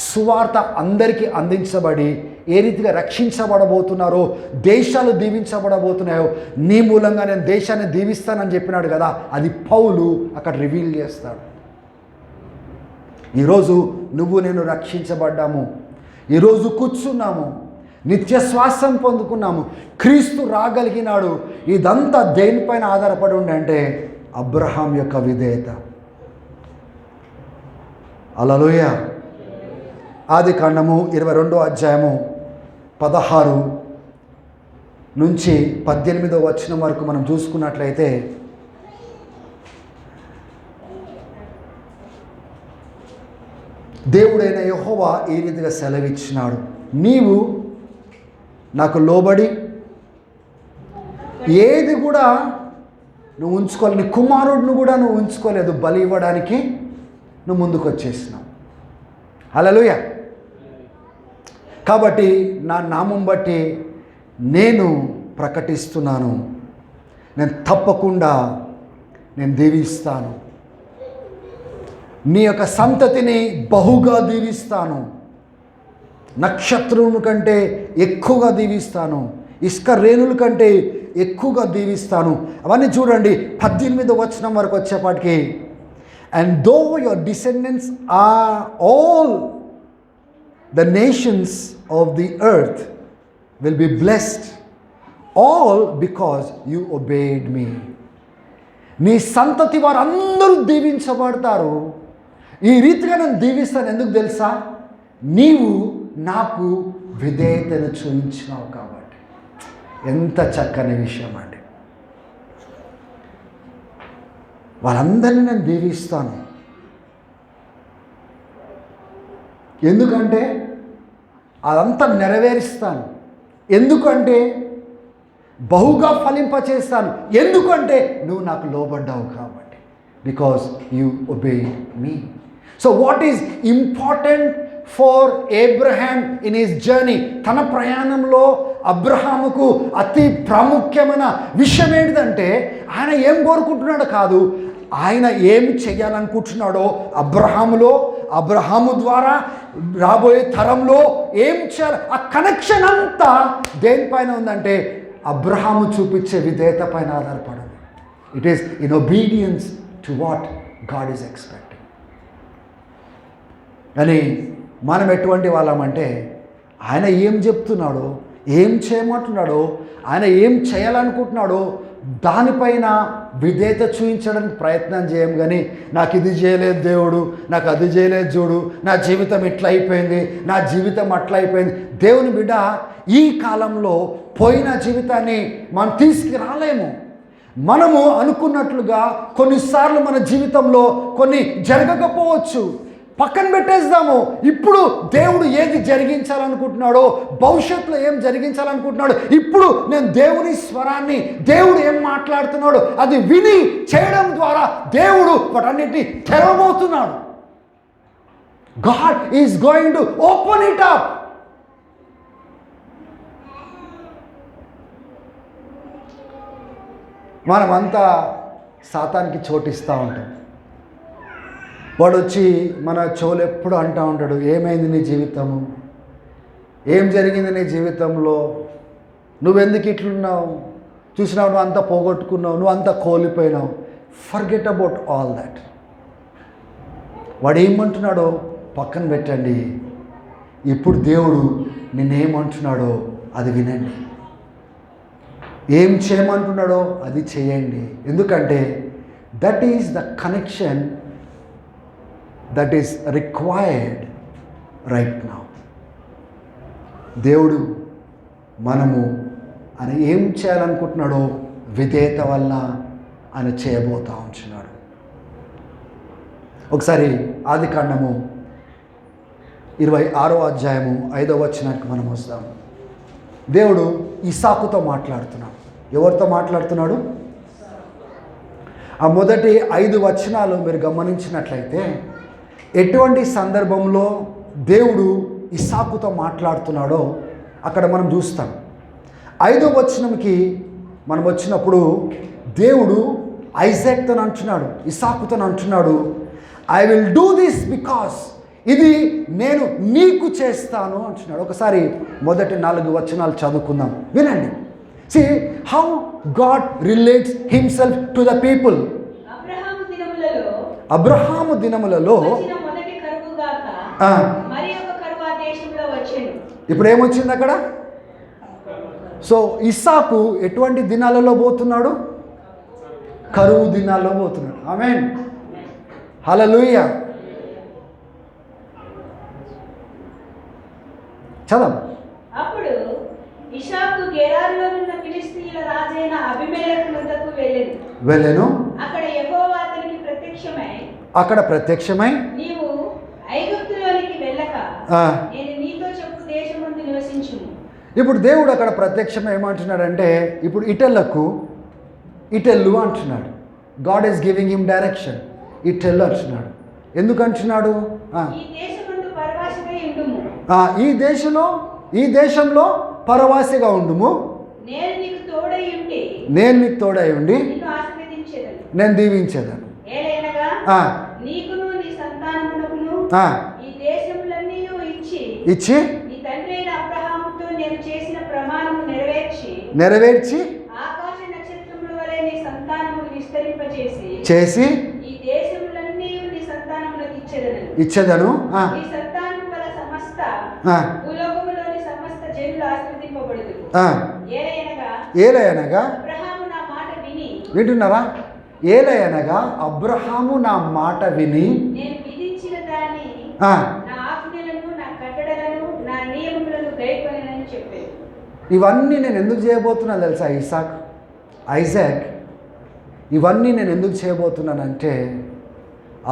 సువార్త అందరికీ అందించబడి ఏ రీతిగా రక్షించబడబోతున్నారో, దేశాలు దీవించబడబోతున్నాయో, నీ మూలంగా నేను దేశాన్ని దీవిస్తానని చెప్పినాడు కదా, అది పౌలు అక్కడ రివీల్ చేస్తాడు. ఈరోజు నువ్వు నేను రక్షించబడ్డాము, ఈరోజు కూర్చున్నాము, నిత్య శ్వాసం పొందుకున్నాము, క్రీస్తు రాగలిగినాడు. ఇదంతా దేనిపైన ఆధారపడి ఉండంటే అబ్రహాం యొక్క విధేయత. హల్లెలూయా. ఆది కాండము 22వ అధ్యాయము 16 నుంచి 18వ వచనం వరకు మనం చూసుకున్నట్లయితే, దేవుడైన యెహోవా ఈ రీతిగా సెలవిచ్చినాడు, నీవు నాకు లోబడి ఏది కూడా నువ్వు ఉంచుకోవాలి, నీ కుమారుడిని కూడా నువ్వు ఉంచుకోలేదు, బలి ఇవ్వడానికి నువ్వు ముందుకు వచ్చేసినావు. హల్లెలూయా. కాబట్టి నా నామం బట్టి నేను ప్రకటిస్తున్నాను, నేను తప్పకుండా నేను దీవిస్తాను, నీ యొక్క సంతతిని బహుగా దీవిస్తాను, నక్షత్రముల కంటే ఎక్కువగా దీవిస్తాను, ఇసుక రేణుల కంటే ఎక్కువగా దీవిస్తాను. అవన్నీ చూడండి 18వ వచనం వరకు వచ్చేపాటికి, and through your descendants are all the nations of the earth will be blessed all because you obeyed me. నీ సంతతి వారు అందరూ దీవించబడతారు. ఈ రీతిగా నేను దీవిస్తాను, ఎందుకు తెలుసా? నీవు నాకు విధేయతను చూపించినావు కాబట్టి. ఎంత చక్కని విషయం అండి. వాళ్ళందరినీ నేను దీవిస్తాను, ఎందుకంటే అదంతా నెరవేరుస్తాను, ఎందుకంటే బహుగా ఫలింపచేస్తాను, ఎందుకంటే నువ్వు నాకు లోబడ్డావు కాబట్టి. Because you obey me. So what is important for Abraham in his journey? తన ప్రయాణంలో అబ్రహాముకు అతి ప్రాముఖ్యమైన విషయం ఏంటిదంటే, ఆయన ఏం కోరుకుంటున్నాడో కాదు, ఆయన ఏం చేయాలనుకుంటున్నాడో అబ్రహాము ద్వారా రాబోయే తరంలో ఏం చేయాలి, ఆ కనెక్షన్ అంతా దేనిపైన ఉందంటే అబ్రహాము చూపించే విధేయత పైన ఆధారపడింది. It is in obedience to what God is expecting. అని మనం ఎటువంటి వాళ్ళమంటే, ఆయన ఏం చెప్తున్నాడో, ఏం చేయమంటున్నాడో, ఆయన ఏం చేయాలనుకుంటున్నాడో దానిపైన విధేయత చూపించడానికి ప్రయత్నం చేయం. కానీ నాకు ఇది చేయలేదు దేవుడు, నాకు అది చేయలేదు చూడు, నా జీవితం ఇట్లా అయిపోయింది, నా జీవితం అట్లా అయిపోయింది. దేవుని బిడ్డ, ఈ కాలంలో పోయిన జీవితాన్ని మనం తీసుకురాలేము. మనము అనుకున్నట్లుగా కొన్నిసార్లు మన జీవితంలో కొన్ని జరగకపోవచ్చు, పక్కన పెట్టేద్దాము. ఇప్పుడు దేవుడు ఏది జరిగించాలనుకుంటున్నాడో, భవిష్యత్తులో ఏం జరిగించాలనుకుంటున్నాడో, ఇప్పుడు నేను దేవుని స్వరాన్ని, దేవుడు ఏం మాట్లాడుతున్నాడో అది విని చేయడం ద్వారా దేవుడు వాటన్నిటిని తెరవబోతున్నాడు. God is going to open it up. మనమంతా సాతానికి చోటిస్తూ ఉంటాం. వాడు వచ్చి మన చెవులు ఎప్పుడు అంటూ ఉంటాడు, ఏమైంది నీ జీవితము, ఏం జరిగింది నీ జీవితంలో, నువ్వెందుకు ఇట్లున్నావు, చూసినావు, నువ్వు అంతా పోగొట్టుకున్నావు, నువ్వు అంతా కోల్పోయినావు. Forget about all that. వాడు ఏమంటున్నాడో పక్కన పెట్టండి. ఇప్పుడు దేవుడు నిన్నేమంటున్నాడో అది వినండి, ఏం చేయమంటున్నాడో అది చేయండి. ఎందుకంటే that is the connection that is required right now. దేవుడు మనము ఆయన ఏం చేయాలనుకుంటున్నాడో విధేయత వల్ల ఆయన చేయబోతా ఉంటున్నాడు. ఒకసారి ఆదికాండము 26వ అధ్యాయము 5వ వచనానికి మనం వస్తాం. దేవుడు ఇస్సాకుతో మాట్లాడుతున్నాడు. ఎవరితో మాట్లాడుతున్నాడు? ఆ మొదటి 5 వచనాలు మీరు గమనించినట్లయితే ఎటువంటి సందర్భంలో దేవుడు ఇస్సాకుతో మాట్లాడుతున్నాడో అక్కడ మనం చూస్తాం. 5వ వచనంకి మనం వచ్చినప్పుడు దేవుడు ఐజాక్తో అంటున్నాడు, ఇస్సాకుతో అంటున్నాడు, I will do this because, ఇది నేను నీకు చేస్తాను అంటున్నాడు. ఒకసారి మొదటి 4 వచనాలు చదువుకుందాం, వినండి. See how God relates himself to the people. Abraham దినములలో ఇప్పుడు ఏమొచ్చింది అక్కడ? సో ఇస్సాకు ఎటువంటి దినాలలో పోతున్నాడు? కరువు దినాల్లో పోతున్నాడు. ఆమేన్, హల్లెలూయా. చదవం. అప్పుడు ఇస్సాకు గెరారులో ఉన్న ఫిలిష్తీయుల రాజైన అబీమెలెకు వద్దకు వెళ్ళెను. అక్కడ యెహోవా అతనికి ప్రత్యక్షమై నీవు ఐగుప్తులోనికి వెళ్ళక నేను నీతో చెప్పు దేశమందు నివసించుము. ఇప్పుడు దేవుడు అక్కడ ప్రత్యక్షమై ఏమంటున్నాడంటే, ఇప్పుడు ఇటెల్లు అంటున్నాడు. God is giving him direction. ఇటెల్లు అంటున్నాడు. ఎందుకు అంటున్నాడు? ఈ దేశంలో పరవాసిగా ఉండుము, నేను నీకు తోడై ఉండి నేను దీవించేదాను. ఇచ్చి నెరవేర్చి చేసి ఇచ్చేదను. ఏలయనగా వింటున్నారా? ఏలయనగా అబ్రహాము నా మాట విని ఇవన్నీ నేను ఎందుకు చేయబోతున్నా తెలుసా? ఐజాక్ ఇవన్నీ నేను ఎందుకు చేయబోతున్నానంటే,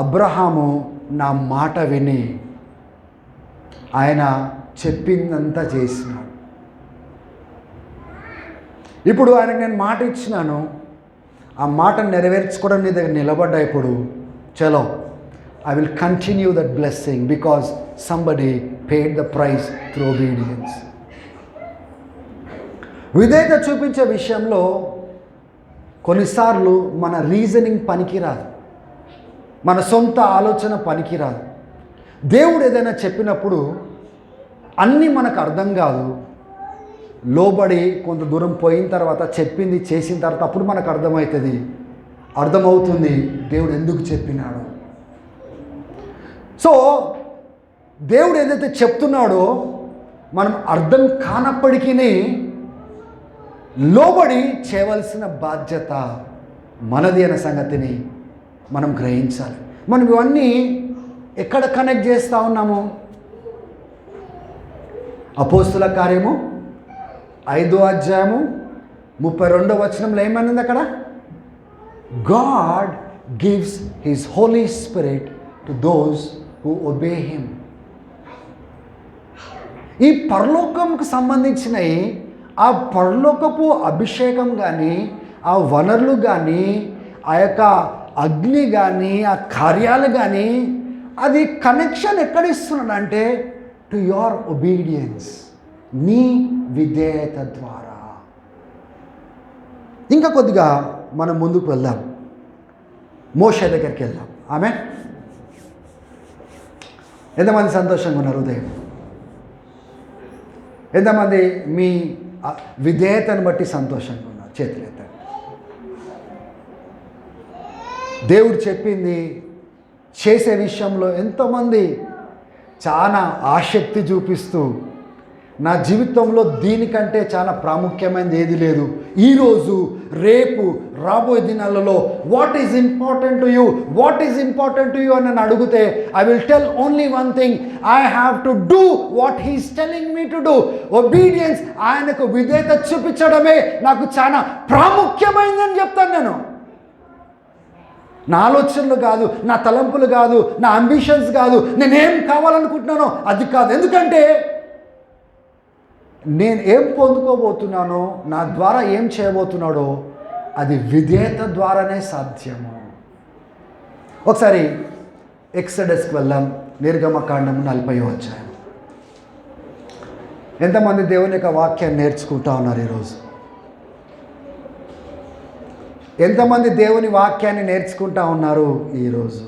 అబ్రహాము నా మాట విని ఆయన చెప్పిందంతా చేసినాడు. ఇప్పుడు ఆయనకు నేను మాట ఇచ్చినాను, ఆ మాట నెరవేర్చుకోవడం నీ దగ్గర నిలబడ్డా. ఇప్పుడు చలో, I will continue that blessing because somebody paid the price through obedience. విధేయత చూపించే విషయంలో కొన్నిసార్లు మన రీజనింగ్ పనికిరాదు, మన సొంత ఆలోచన పనికిరాదు. దేవుడు ఏదైనా చెప్పినప్పుడు అన్నీ మనకు అర్థం కాదు. లోబడి కొంత దూరం పోయిన తర్వాత, చెప్పింది చేసిన తర్వాత అప్పుడు మనకు అర్థమవుతుంది దేవుడు ఎందుకు చెప్పినాడు. సో దేవుడు ఏదైతే చెప్తున్నాడో మనం అర్థం కానప్పటికీ లోబడి చేయవలసిన బాధ్యత మనది అనే సంగతిని మనం గ్రహించాలి. మనం ఇవన్నీ ఎక్కడ కనెక్ట్ చేస్తూ ఉన్నాము? అపోస్తుల కార్యము 5వ అధ్యాయము 32వ వచనంలో ఏమన్నది అక్కడ? God gives his holy spirit to those who obey him. ఈ పరలోకంకు సంబంధించినవి, ఆ పరలోకపు అభిషేకం కానీ, ఆ వనరులు కానీ, ఆ యొక్క అగ్ని కానీ, ఆ కార్యాలు కానీ, అది కనెక్షన్ ఎక్కడ ఇస్తున్నాడంటే టు యువర్ ఒబీడియన్స్, నీ విధేయత ద్వారా. ఇంకా కొద్దిగా మనం ముందుకు వెళ్దాం, మోషే దగ్గరికి వెళ్దాం. ఆమె ఎంతమంది సంతోషంగా ఉన్నారు? ఉదయం ఎంతమంది మీ విధేయతను బట్టి సంతోషంగా ఉన్నారు? చేతులు ఎత్తండి. దేవుడు చెప్పింది చేసే విషయంలో ఎంతోమంది చాలా ఆసక్తి చూపిస్తూ నా జీవితంలో దీనికంటే చాలా ప్రాముఖ్యమైనది ఏది లేదు. ఈరోజు, రేపు, రాబోయే దినాలలో what is important to you, what is important to you అని నన్ను అడిగితే I will tell only one thing, I have to do what he's telling me to do. Obedience, ఆయనకు విధేయత చూపించడమే నాకు చాలా ప్రాముఖ్యమైనదని చెప్తాను నేను. నా ఆలోచనలు కాదు, నా తలంపులు కాదు, నా అంబిషన్స్ కాదు, నేనేం కావాలనుకుంటున్నానో అది కాదు. ఎందుకంటే నేను ఏం పొందుకోబోతున్నానో, నా ద్వారా ఏం చేయబోతున్నాడో అది విధేయత ద్వారానే సాధ్యము. ఒకసారి ఎక్సడస్కి వెళ్దాం. నిర్గమకాండము 40వ అధ్యాయం. ఎంతమంది దేవుని యొక్క వాక్యాన్ని నేర్చుకుంటా ఉన్నారు ఈరోజు? ఎంతమంది దేవుని వాక్యాన్ని నేర్చుకుంటా ఉన్నారు ఈరోజు?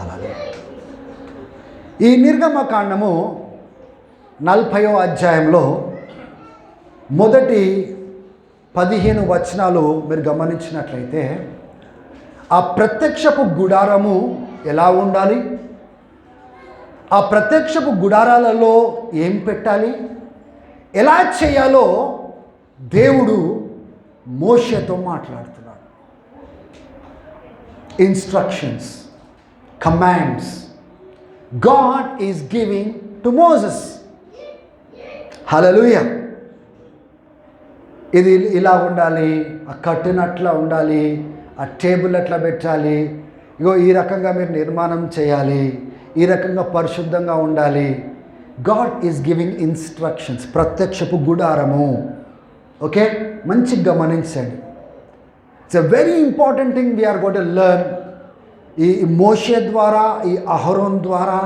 అలాగే ఈ నిర్గమకాండము 40వ అధ్యాయంలో మొదటి 15 వచనాలు మీరు గమనించినట్లయితే, ఆ ప్రత్యక్షపు గుడారము ఎలా ఉండాలి, ఆ ప్రత్యక్షపు గుడారాలలో ఏం పెట్టాలి, ఎలా చేయాలో దేవుడు మోషేతో మాట్లాడుతున్నాడు. Instructions, commands God is giving to Moses. హల్లెలూయా. ఇది ఇలా ఉండాలి, ఆ కర్టెన్ అట్లా ఉండాలి, ఆ టేబుల్ అట్లా పెట్టాలి, ఇగో ఈ రకంగా మీరు నిర్మాణం చేయాలి, ఈ రకంగా పరిశుద్ధంగా ఉండాలి. God is giving instructions. ప్రత్యక్షపు గుడారము. ఓకే, మంచిగా గమనించండి. It's a very important thing we are got to learn. ఈ మోషే ద్వారా, ఈ అహరోన్ ద్వారా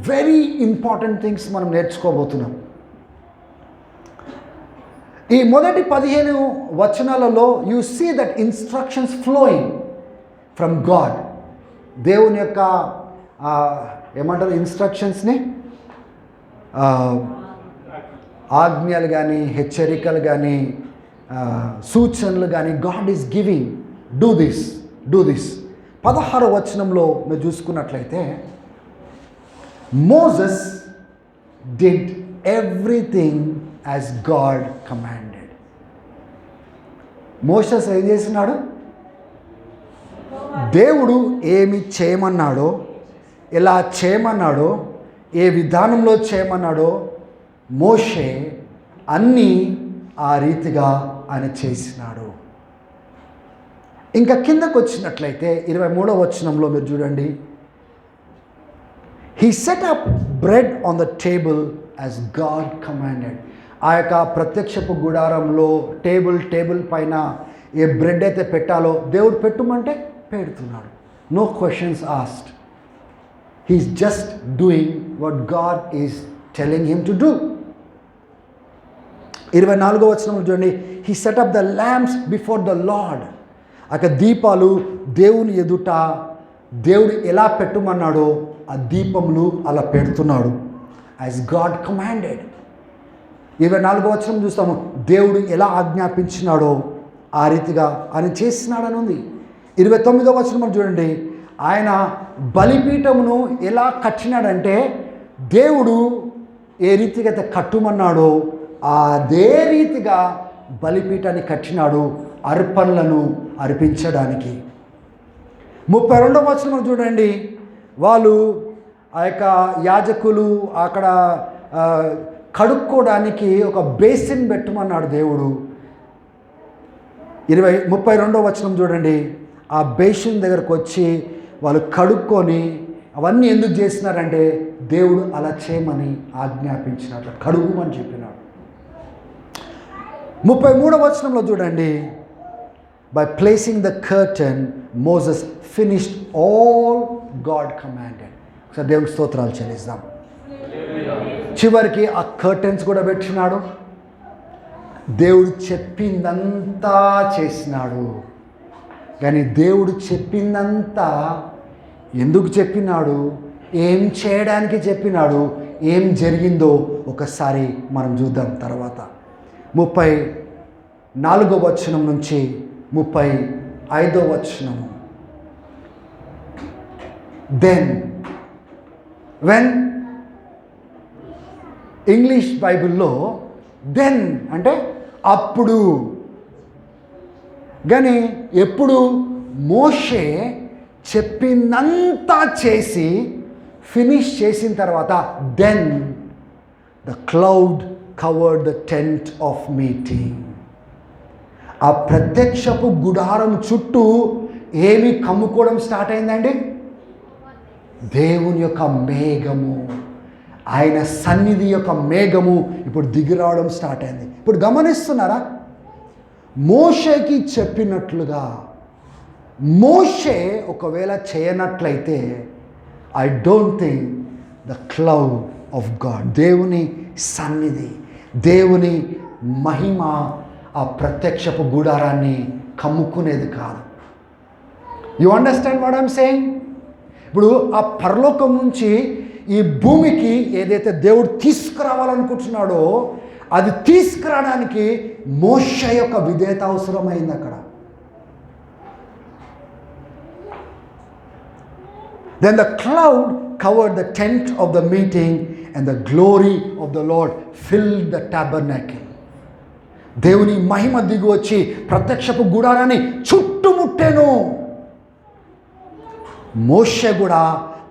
వెరీ ఇంపార్టెంట్ థింగ్స్ మనం నేర్చుకోబోతున్నాం. ఈ మొదటి 15 వచనాలలో you see that instructions flowing from God. దేవుని యొక్క ఏమంటారు ఇన్స్ట్రక్షన్స్ని, ఆజ్ఞలు కానీ, హెచ్చరికలు కానీ, సూచనలు కానీ, God is giving, do this, do this. 16వ వచనంలో మీరు చూసుకున్నట్లయితే, Moses did everything as God commanded. Moses ఏం చేస్తున్నాడు? దేవుడు ఏమి చేయమన్నాడో, ఎలా చేయమన్నాడో, ఏ విధానంలో చేయమన్నాడో మోషే అన్నీ ఆ రీతిగా ఆయన చేసినాడు. ఇంకా కిందకు వచ్చినట్లయితే 23వ వచనంలో మీరు చూడండి, he set up bread on the table as God commanded. ఆ యొక్క ప్రత్యక్షపు గుడారంలో టేబుల్ పైన ఏ బ్రెడ్ అయితే పెట్టాలో దేవుడు పెట్టుమంటే పెడుతున్నాడు. No questions asked. He's just doing what God is telling him to do. 24వ వచనంలో చూడండి, he set up the lamps before the Lord. అక్కడ దీపాలు దేవుని ఎదుట దేవుడు ఎలా పెట్టమన్నాడో ఆ దీపములు అలా పెడుతున్నాడు. As God commanded. 24వ వచనం చూస్తాము, దేవుడు ఎలా ఆజ్ఞాపించినాడో ఆ రీతిగా ఆయన చేసినాడని ఉంది. 29వ వచనం చూడండి, ఆయన బలిపీఠమును ఎలా కట్టినాడంటే దేవుడు ఏ రీతిగా అయితే కట్టుమన్నాడో అదే రీతిగా బలిపీఠాన్ని కట్టినాడు, అర్పణలను అర్పించడానికి. 32వ వచనం చూడండి, వాళ్ళు ఆ యొక్క యాజకులు అక్కడ కడుక్కోవడానికి ఒక బేసిన్ పెట్టమన్నాడు దేవుడు. 32వ వచనం చూడండి, ఆ బేసిన్ దగ్గరకు వచ్చి వాళ్ళు కడుక్కొని అవన్నీ ఎందుకు చేసినారంటే దేవుడు అలా చేయమని ఆజ్ఞాపించినట్లు కడుగుమని చెప్పినాడు. 33వ వచనంలో చూడండి, by placing the curtain Moses finished all God commanded. ఒకసారి దేవునికి స్తోత్రాలు చెల్లిస్తాం. చివరికి ఆ కర్టన్స్ కూడా పెట్టినాడు. దేవుడు చెప్పిందంతా చేసినాడు. కానీ దేవుడు చెప్పిందంతా ఎందుకు చెప్పినాడు, ఏం చేయడానికి చెప్పినాడు, ఏం జరిగిందో ఒకసారి మనం చూద్దాం. తర్వాత 34వ వచనం నుంచి 35వ వచనము. Then when ఇంగ్లీష్ బైబిల్లో దెన్ అంటే అప్పుడు, కానీ ఎప్పుడు మోషే చెప్పిందంతా చేసి ఫినిష్ చేసిన తర్వాత then the cloud covered the tent of meeting. ఆ ప్రత్యక్షపు గుడారం చుట్టూ ఏమి కమ్ముకోవడం స్టార్ట్ అయిందండి? దేవుని యొక్క మేఘము, ఆయన సన్నిధి యొక్క మేఘము ఇప్పుడు దిగిరావడం స్టార్ట్ అయింది. ఇప్పుడు గమనిస్తున్నారా? మోషేకి చెప్పినట్లుగా మోషే ఒకవేళ చేయనట్లయితే I don't think the cloud of God, దేవుని సన్నిధి, దేవుని మహిమ ఆ ప్రత్యక్షపు గుడారాన్ని కమ్ముకునేది కాదు. You understand what I'm saying? ఇప్పుడు ఆ పరలోకం నుంచి ఈ భూమికి ఏదైతే దేవుడు తీసుకురావాలనుకుంటున్నాడో అది తీసుకురావడానికి మోషే యొక్క విధేయత అవసరమైంది అక్కడ. Then the cloud covered the tent of the meeting and the glory of the Lord filled the tabernacle. దేవుని మహిమ దిగి వచ్చి ప్రత్యక్షపు గుడారాన్ని చుట్టుముట్టెను. మోషే కూడా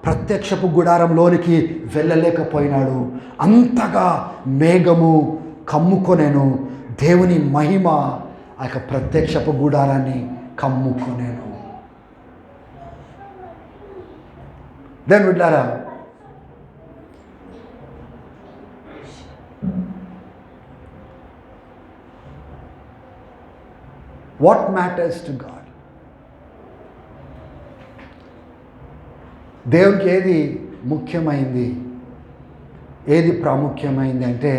ప్రత్యక్షపు గుడారంలోనికి వెళ్ళలేకపోయినాడు. అంతగా మేఘము కమ్ముకొనేను. దేవుని మహిమ ఆ యొక్క ప్రత్యక్షపు గుడారాన్ని కమ్ముకొనేను. దెన్ విడ్లారా, వాట్ మ్యాటర్స్ టు గాడ్? దేవునికి ఏది ముఖ్యమైంది, ఏది ప్రాముఖ్యమైంది అంటే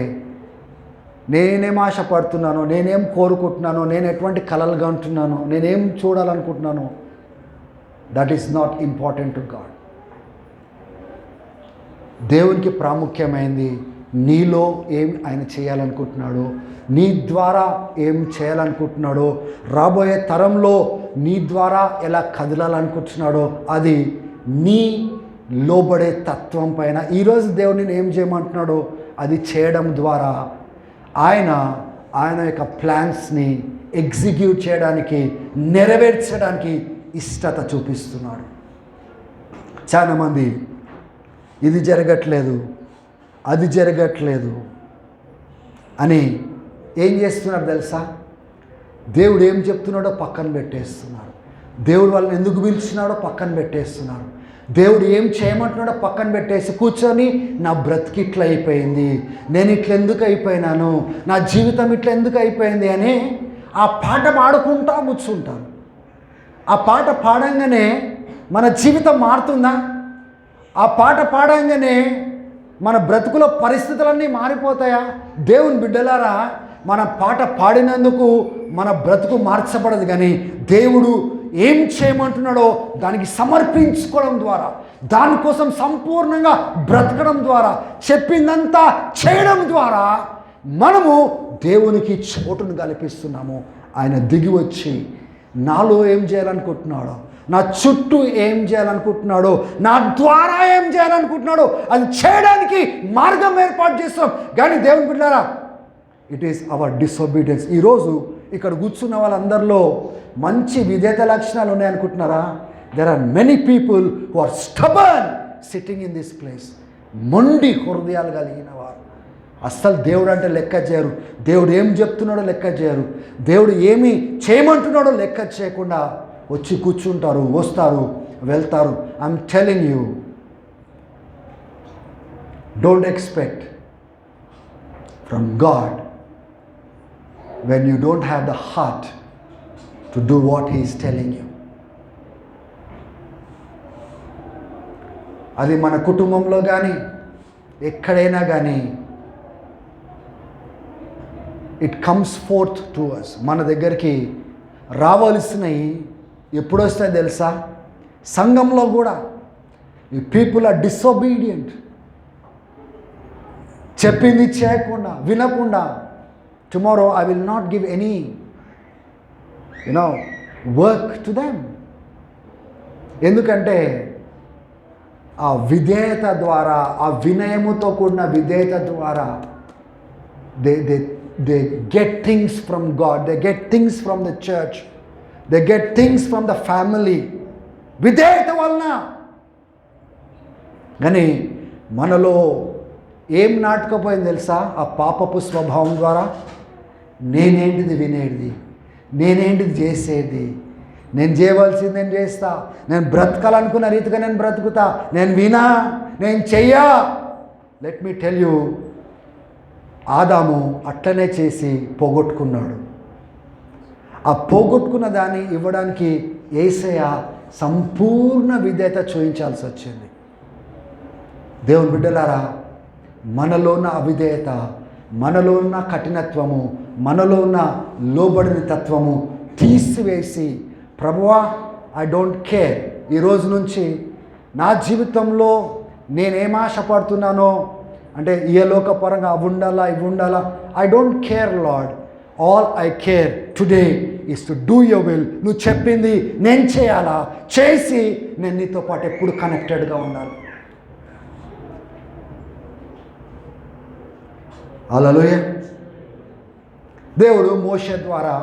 నేనేం ఆశపడుతున్నానో, నేనేం కోరుకుంటున్నానో, నేను ఎటువంటి కలలుగా ఉంటున్నానో, నేనేం చూడాలనుకుంటున్నానో, that is not important to God. దేవునికి ప్రాముఖ్యమైంది నీలో ఏం ఆయన చేయాలనుకుంటున్నాడో, నీ ద్వారా ఏం చేయాలనుకుంటున్నాడో, రాబోయే తరంలో నీ ద్వారా ఎలా కదలాలనుకుంటున్నాడో అది నీ లోబడే తత్వం పైన ఈరోజు దేవుడిని ఏం చేయమంటున్నాడో అది చేయడం ద్వారా ఆయన యొక్క ప్లాన్స్ని ఎగ్జిక్యూట్ చేయడానికి, నెరవేర్చడానికి ఇష్టత చూపిస్తున్నాడు. చాలామంది ఇది జరగట్లేదు, అది జరగట్లేదు అని ఏం చేస్తున్నారు తెలుసా? దేవుడు ఏం చెప్తున్నాడో పక్కన పెట్టేస్తున్నారు. దేవుడు వాళ్ళని ఎందుకు పిలిచినాడో పక్కన పెట్టేస్తున్నారు. దేవుడు ఏం చేయమంటున్నాడో పక్కన పెట్టేసి కూర్చొని నా బ్రతికి ఇట్లా అయిపోయింది, నేను ఇట్లా ఎందుకు అయిపోయినాను, నా జీవితం ఇట్లా ఎందుకు అయిపోయింది అని ఆ పాట పాడుకుంటా కూర్చుంటారు. ఆ పాట పాడంగానే మన జీవితం మారుతుందా? ఆ పాట పాడంగానే మన బ్రతుకులో పరిస్థితులన్నీ మారిపోతాయా? దేవుని బిడ్డలారా, మన పాట పాడినందుకు మన బ్రతుకు మార్చబడదు, కానీ దేవుడు ఏం చేయమంటున్నాడో దానికి సమర్పించుకోవడం ద్వారా, దానికోసం సంపూర్ణంగా బ్రతకడం ద్వారా, చెప్పిందంతా చేయడం ద్వారా మనము దేవునికి చోటును కల్పిస్తున్నాము. ఆయన దిగి వచ్చి నాలో ఏం చేయాలనుకుంటున్నాడో, నా చుట్టూ ఏం చేయాలనుకుంటున్నాడో, నా ద్వారా ఏం చేయాలనుకుంటున్నాడో అది చేయడానికి మార్గం ఏర్పాటు చేస్తాం. కానీ దేవుని బిడ్డలారా, ఇట్ ఈస్ అవర్ డిసొబీడియన్స్. ఈరోజు ఇక్కడ కూర్చున్న వాళ్ళందరిలో మంచి విధేయత లక్షణాలు ఉన్నాయనుకుంటున్నారా? There are many people who are stubborn sitting in this place. మొండి హృదయాలు కలిగిన వారు అస్సలు దేవుడు అంటే లెక్క చేయరు, దేవుడు ఏం చెప్తున్నాడో లెక్క చేయరు, దేవుడు ఏమి చేయమంటున్నాడో లెక్క చేయకుండా వచ్చి కూర్చుంటారు, వస్తారు, వెళ్తారు. I'm telling you, don't expect from God when you don't have the heart to do what he is telling you. అది మన కుటుంబంలో కానీ ఎక్కడైనా కానీ it comes forth to us. మన దగ్గరికి రావాల్సినవి ఎప్పుడు వస్తాయి తెలుసా? సంఘంలో కూడా ఈ పీపుల్ ఆర్ డిసొబీడియంట్. చెప్పింది చేయకుండా, వినకుండా, tomorrow I will not give any work to them. ఎందుకంటే ఆ విధేయత ద్వారా, ఆ వినయముతో కూడిన విధేయత ద్వారా they get things from God, they get things from the church, they get things from the family. విధేయత వలన. కానీ మనలో ఏం నాటుకపోయింది తెలుసా? ఆ పాపపు స్వభావం ద్వారా నేనేంటిది వినేది, నేనేంటిది చేసేది, నేను చేయవలసింది నేను చేస్తా, నేను బ్రతకాలనుకున్న రీతిగా నేను బ్రతుకుతా, నేను వినా, నేను చెయ్యా. లెట్ మీ టెల్ యూ, ఆదాము అట్లనే చేసి పోగొట్టుకున్నాడు. ఆ పోగొట్టుకున్న దాన్ని ఇవ్వడానికి యేసయ్య సంపూర్ణ విధేయత చూపించాల్సి వచ్చింది. దేవుని బిడ్డలారా, మనలో ఉన్న అవిధేయత, మనలో ఉన్న కఠినత్వము, మనలో ఉన్న లోబడిన తత్వము తీసివేసి, ప్రభువా ఐ డోంట్ కేర్, ఈరోజు నుంచి నా జీవితంలో నేనేం ఆశపడుతున్నానో, అంటే ఇహలోకపరంగా అవి ఉండాలా ఇవి ఉండాలా, I don't care lord, all I care today is to do your will. నువ్వు చెప్పింది నేను చేయాలా, చేసి నేను నీతో పాటు ఎప్పుడు కనెక్టెడ్గా ఉండాలి. హల్లెలూయా. దేవుడు మోషే ద్వారా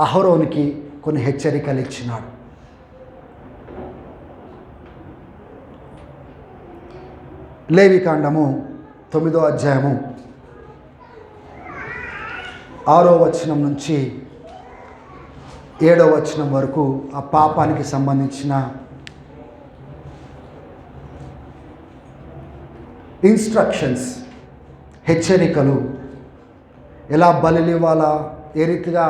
అహరోనుకి కొన్ని హెచ్చరికలు ఇచ్చినాడు. లేవికాండము 9వ అధ్యాయము 6వ వచనం నుంచి 7వ వచనం వరకు ఆ పాపానికి సంబంధించిన ఇన్స్ట్రక్షన్స్, హెచ్చరికలు, ఎలా బలి ఇవ్వాలా, ఏ రీతిగా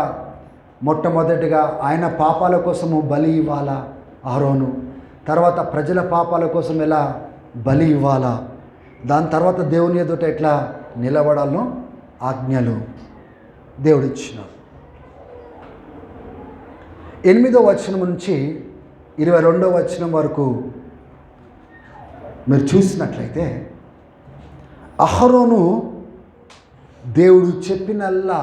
మొట్టమొదటిగా ఆయన పాపాల కోసము బలి ఇవ్వాలా అహరోను, తర్వాత ప్రజల పాపాల కోసం ఎలా బలి ఇవ్వాలా, దాని తర్వాత దేవుని ఎదుట ఎట్లా నిలబడాలో ఆజ్ఞలు దేవుడిచ్చినాడు. 8వ వచనం నుంచి 22వ వచనం వరకు మీరు చూసినట్లయితే అహరోను దేవుడు చెప్పినల్లా,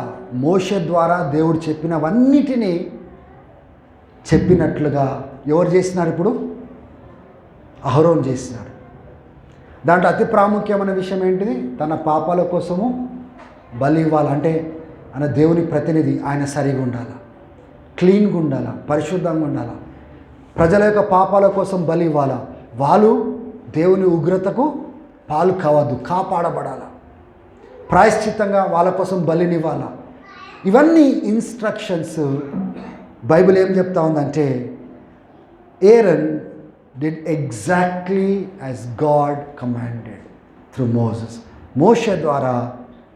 మోషే ద్వారా దేవుడు చెప్పినవన్నిటినీ చెప్పినట్లుగా ఎవరు చేసినారు? ఇప్పుడు అహరోను చేసినాడు. దాంట్లో అతి ప్రాముఖ్యమైన విషయం ఏంటిది? తన పాపాల కోసము బలి ఇవ్వాలంటే ఆయన దేవుని ప్రతినిధి, ఆయన సరిగా ఉండాలి, క్లీన్గా ఉండాలి, పరిశుద్ధంగా ఉండాలి. ప్రజల యొక్క పాపాల కోసం బలి ఇవ్వాలా, వాళ్ళు దేవుని ఉగ్రతకు పాలు కావద్దు, కాపాడబడాలి, ప్రాయశ్చిత్తంగా వాళ్ళ కోసం బలినివ్వాలా. ఇవన్నీ ఇన్స్ట్రక్షన్స్. బైబిల్ ఏం చెప్తా ఉందంటే, Aaron did exactly as God commanded through Moses. మోషే ద్వారా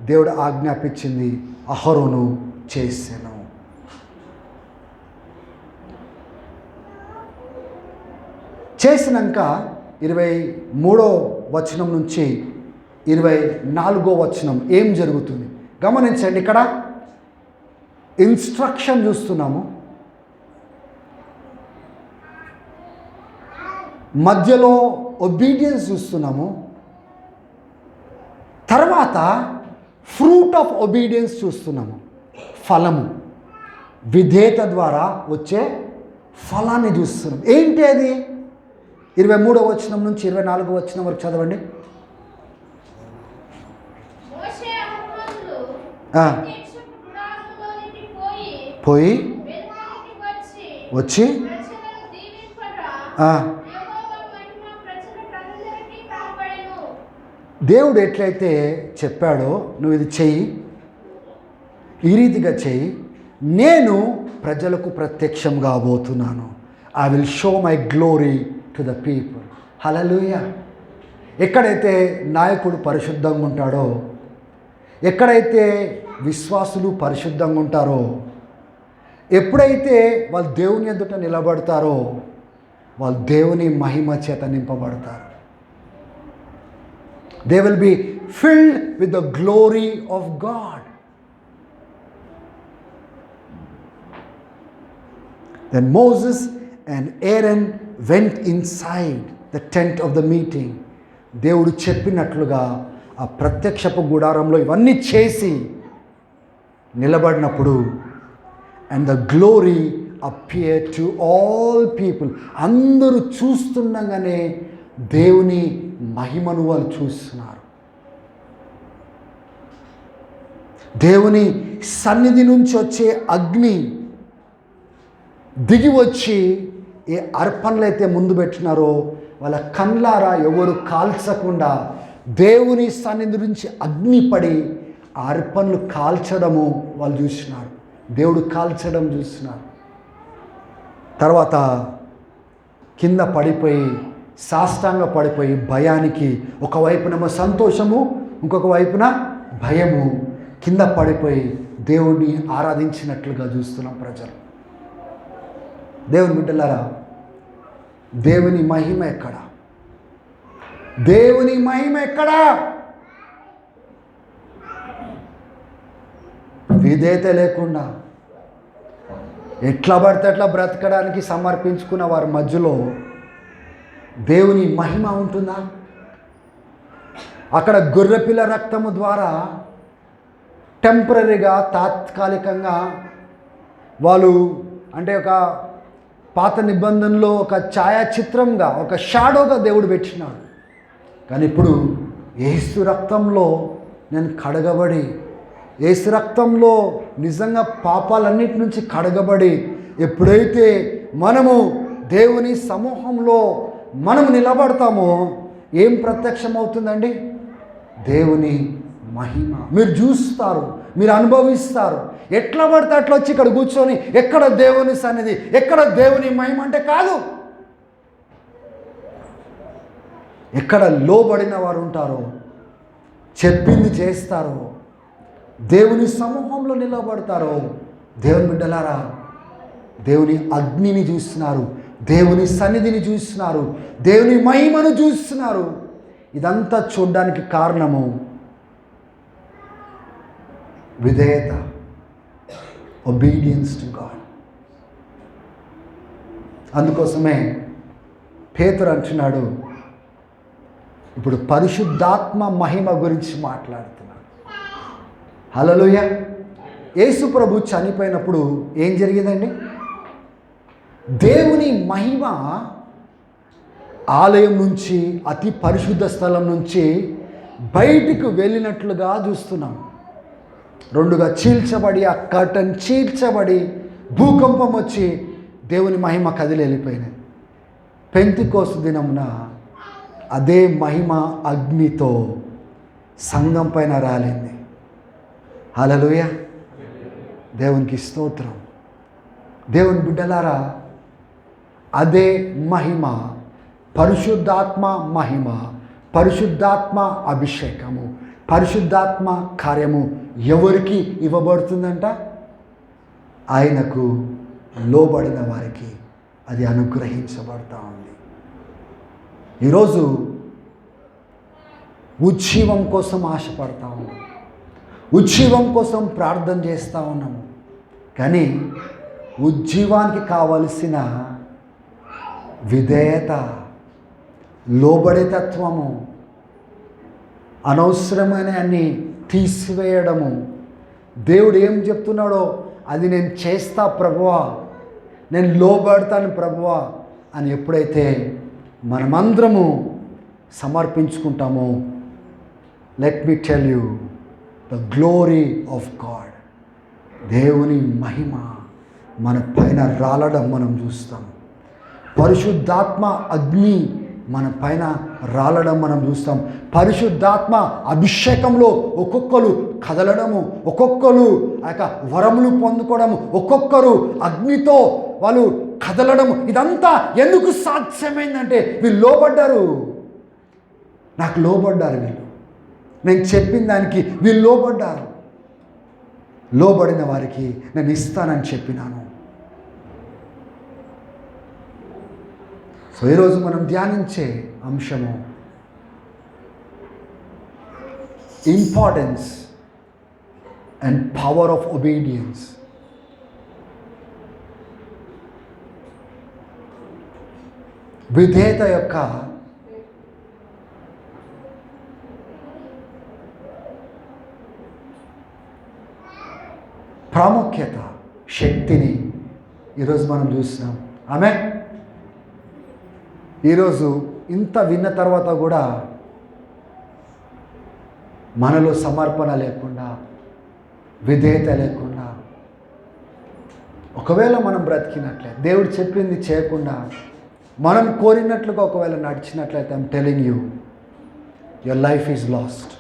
దేవుడు ఆజ్ఞాపించింది అహరోను చేసెను. చేసినాక 23వ వచనం నుంచి 24వ వచనం ఏం జరుగుతుంది గమనించండి. ఇక్కడ ఇన్స్ట్రక్షన్ చూస్తున్నాము, మధ్యలో ఒబీడియన్స్ చూస్తున్నాము, తర్వాత ఫ్రూట్ ఆఫ్ ఒబీడియన్స్ చూస్తున్నాము, ఫలము, విధేయత ద్వారా వచ్చే ఫలాన్ని చూస్తున్నాం. ఏంటి అది? 23వ వచనం నుంచి 24వ వచనం వరకు చదవండి. పోయి వచ్చి దేవుడు ఎట్లయితే చెప్పాడో, నువ్వు ఇది చెయ్యి, ఈ రీతిగా చెయ్యి, నేను ప్రజలకు ప్రత్యక్షం కాబోతున్నాను. I will show my glory to the people. హల్లెలూయా. ఎక్కడైతే నాయకుడు పరిశుద్ధంగా ఉంటాడో, ఎక్కడైతే విశ్వాసులు పరిశుద్ధంగా ఉంటారో, ఎప్పుడైతే వాళ్ళు దేవుని ఎదుట నిలబడతారో, వాళ్ళు దేవుని మహిమ చేత నింపబడతారు. They will be filled with the glory of God. Then Moses and Aaron went inside the tent of the meeting. దేవుడు చెప్పినట్లుగా ఆ ప్రత్యక్షపు గుడారంలో ఇవన్నీ చేసి నిలబడినప్పుడు, and the glory appeared to all people. అందరూ చూస్తుండగానే దేవుని మహిమను వాళ్ళు చూస్తున్నారు. దేవుని సన్నిధి నుంచి వచ్చే అగ్ని దిగి వచ్చి ఏ అర్పణలు అయితే ముందు పెట్టినారో వాళ్ళ కళ్ళారా ఎవరు కాల్చకుండా దేవుని సన్నిధి నుంచి అగ్ని పడి ఆ అర్పణలు కాల్చడము వాళ్ళు చూస్తున్నారు. దేవుడు కాల్చడం చూస్తున్నారు. తర్వాత కింద పడిపోయి సాష్టాంగ పడిపోయి భయానికి, ఒకవైపునేమో సంతోషము, ఇంకొక వైపున భయము, కింద పడిపోయి దేవుడిని ఆరాధించినట్లుగా చూస్తున్నాం ప్రజలు. దేవుని బిడ్డలారా, దేవుని మహిమ ఎక్కడ? దేవుని మహిమ ఎక్కడా? విధేయత లేకుండా ఎట్లా పడితే అట్లా బ్రతకడానికి సమర్పించుకున్న వారి మధ్యలో దేవుని మహిమ ఉంటుందా? అక్కడ గొర్రెపిల్ల రక్తము ద్వారా టెంపరీగా, తాత్కాలికంగా వాళ్ళు అంటే ఒక పాత నిబంధనలో ఒక ఛాయాచిత్రంగా, ఒక షాడోగా దేవుడు పెట్టినాడు. కానీ ఇప్పుడు యేసు రక్తంలో నేను కడగబడి, యేసు రక్తంలో నిజంగా పాపాలన్నిటి నుంచి కడగబడి ఎప్పుడైతే మనము దేవుని సమూహంలో మనం నిలబడతామో ఏం ప్రత్యక్షమవుతుందండి? దేవుని మహిమ మీరు చూస్తారు, మీరు అనుభవిస్తారు. ఎట్లా పడితే అట్లా వచ్చి ఇక్కడ కూర్చొని ఎక్కడ దేవుని సన్నిధి, ఎక్కడ దేవుని మహిమ అంటే కాదు. ఎక్కడ లోబడిన వారు ఉంటారో, చెప్పింది చేస్తారో, దేవుని సమూహంలో నిలబడతారో, దేవుని బిడ్డలారా దేవుని అగ్నిని చూస్తున్నారు, దేవుని సన్నిధిని చూస్తున్నారు, దేవుని మహిమను చూస్తున్నారు. ఇదంతా చూడడానికి కారణము విధేయత, ఒబీడియన్స్ టు గాడ్. అందుకోసమే పేతురు అంటున్నాడు, ఇప్పుడు పరిశుద్ధాత్మ మహిమ గురించి మాట్లాడుతున్నాడు. హల్లెలూయా. యేసు ప్రభు చనిపోయినప్పుడు ఏం జరిగిందండి? దేవుని మహిమ ఆలయం నుంచి, అతి పరిశుద్ధ స్థలం నుంచి బయటికి వెళ్ళినట్లుగా చూస్తున్నాం. రెండుగా చీల్చబడి, ఆ కర్టన్ చీల్చబడి, భూకంపం వచ్చి దేవుని మహిమ కదిలి వెళ్ళిపోయినాయి. పెంతెకోస్తు దినమున అదే మహిమ అగ్నితో సంఘం పైన రాలింది. హల్లెలూయా. దేవునికి స్తోత్రం. దేవుని బిడ్డలారా, అదే మహిమ, పరిశుద్ధాత్మ మహిమ, పరిశుద్ధాత్మ అభిషేకము, పరిశుద్ధాత్మ కార్యము ఎవరికి ఇవ్వబడుతుందంట? ఆయనకు లోబడిన వారికి అది అనుగ్రహించబడతా ఉంది. ఈరోజు ఉజ్జీవం కోసం ఆశపడతా ఉన్నాం, ఉజ్జీవం కోసం ప్రార్థన చేస్తూ ఉన్నాము. కానీ ఉజ్జీవానికి కావలసిన విధేయత, లోబడితత్వము, అనవసరమైన అన్ని తీసివేయడము, దేవుడు ఏం చెప్తున్నాడో అది నేను చేస్తా ప్రభువా, నేను లోబడతాను ప్రభువా అని ఎప్పుడైతే మనమందరము సమర్పించుకుంటామో, let me tell you, the glory of God, దేవుని మహిమ మన పైన రాలడం మనం చూస్తాం. పరిశుద్ధాత్మ అగ్ని మన పైన రాలడం మనం చూస్తాం. పరిశుద్ధాత్మ అభిషేకంలో ఒక్కొక్కరు కదలడము, ఒక్కొక్కరు ఆ యొక్క వరములు పొందుకోవడము, ఒక్కొక్కరు అగ్నితో వాళ్ళు కదలడము, ఇదంతా ఎందుకు సాధ్యమైందంటే వీళ్ళు లోబడ్డారు. నాకు లోబడ్డారు వీళ్ళు, నేను చెప్పిన దానికి వీళ్ళు లోబడ్డారు. లోబడిన వారికి నేను ఇస్తానని చెప్పినాను. సో ఈరోజు మనం ధ్యానించే అంశము importance and power of obedience. విధేయత యొక్క ప్రాముఖ్యత, శక్తిని ఈరోజు మనం చూస్తున్నాం. ఆమె ఈరోజు ఇంత విన్న తర్వాత కూడా మనలో సమర్పణ లేకుండా, విధేయత లేకుండా, ఒకవేళ మనం బ్రతికినట్లే దేవుడు చెప్పింది చేయకుండా మనం కోరినట్లుగా ఒకవేళ నడిచినట్లయితే I'm telling you, your life is lost.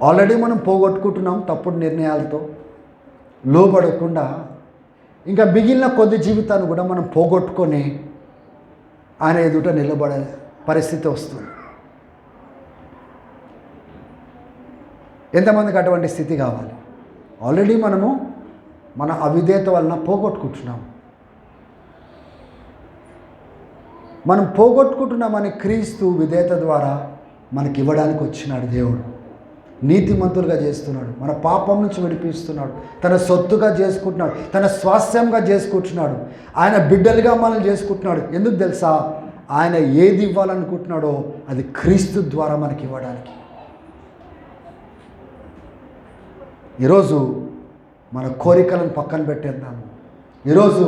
Already మనం పోగొట్టుకుంటున్నాం తప్పుడు నిర్ణయాలతో, లోబడకుండా. ఇంకా మిగిలిన కొద్ది జీవితాన్ని కూడా మనం పోగొట్టుకొని ఆయన ఎదుట నిలబడే పరిస్థితి వస్తుంది. ఎంతమందికి అటువంటి స్థితి కావాలి? ఆల్రెడీ మనము మన అవిధేయత వలన పోగొట్టుకుంటున్నాం. మనం పోగొట్టుకుంటున్నామని క్రీస్తు విధేయత ద్వారా మనకి ఇవ్వడానికి వచ్చినాడు. దేవుడు నీతిమంతులుగా చేస్తున్నాడు, మన పాపం నుంచి విడిపిస్తున్నాడు, తన సొత్తుగా చేసుకుంటున్నాడు, తన స్వాస్థ్యంగా చేసుకుంటున్నాడు, ఆయన బిడ్డలుగా మనల్ని చేసుకుంటున్నాడు. ఎందుకు తెలుసా? ఆయన ఏది ఇవ్వాలనుకుంటున్నాడో అది క్రీస్తు ద్వారా మనకి ఇవ్వడానికి. ఈరోజు మన కోరికలను పక్కన పెట్టేద్దాము. ఈరోజు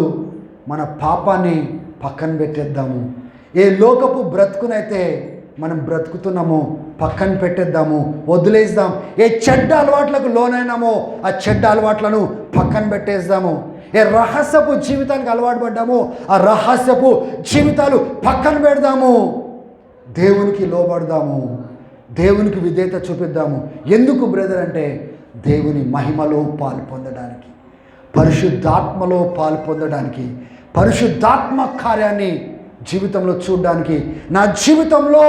మన పాపాన్ని పక్కన పెట్టేద్దాము. ఏ లోకపు బ్రతుకునైతే మనం బ్రతుకుతున్నామో పక్కన పెట్టేద్దాము, వదిలేద్దాం. ఏ చెడ్డ అలవాట్లకు లోనైనామో ఆ చెడ్డ అలవాట్లను పక్కన పెట్టేద్దాము. ఏ రహస్యపు జీవితానికి అలవాటు పడ్డామో ఆ రహస్యపు జీవితాలు పక్కన పెడదాము. దేవునికి లోబడదాము, దేవునికి విధేయత చూపిద్దాము. ఎందుకు బ్రదర్ అంటే దేవుని మహిమలో పాలు పొందడానికి, పరిశుద్ధాత్మలో పాలు పొందడానికి, పరిశుద్ధాత్మ కార్యాన్ని జీవితంలో చూడడానికి, నా జీవితంలో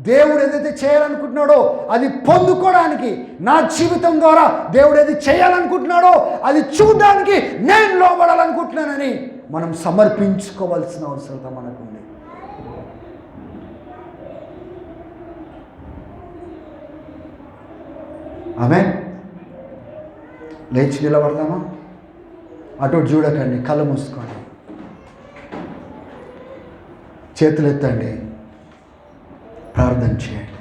దేవుడు ఏదైతే చేయాలనుకుంటున్నాడో అది పొందుకోవడానికి, నా జీవితం ద్వారా దేవుడు ఏది చేయాలనుకుంటున్నాడో అది చూడడానికి నేను లోబడాలనుకుంటున్నానని మనం సమర్పించుకోవాల్సిన అవసరం మనకుంది. ఆమేన్. లేచి నిలబడదామా? అటు చూడకండి, కళ్ళు మూసుకోండి, చేతులు ఎత్తండి, ప్రార్థన చేయండి.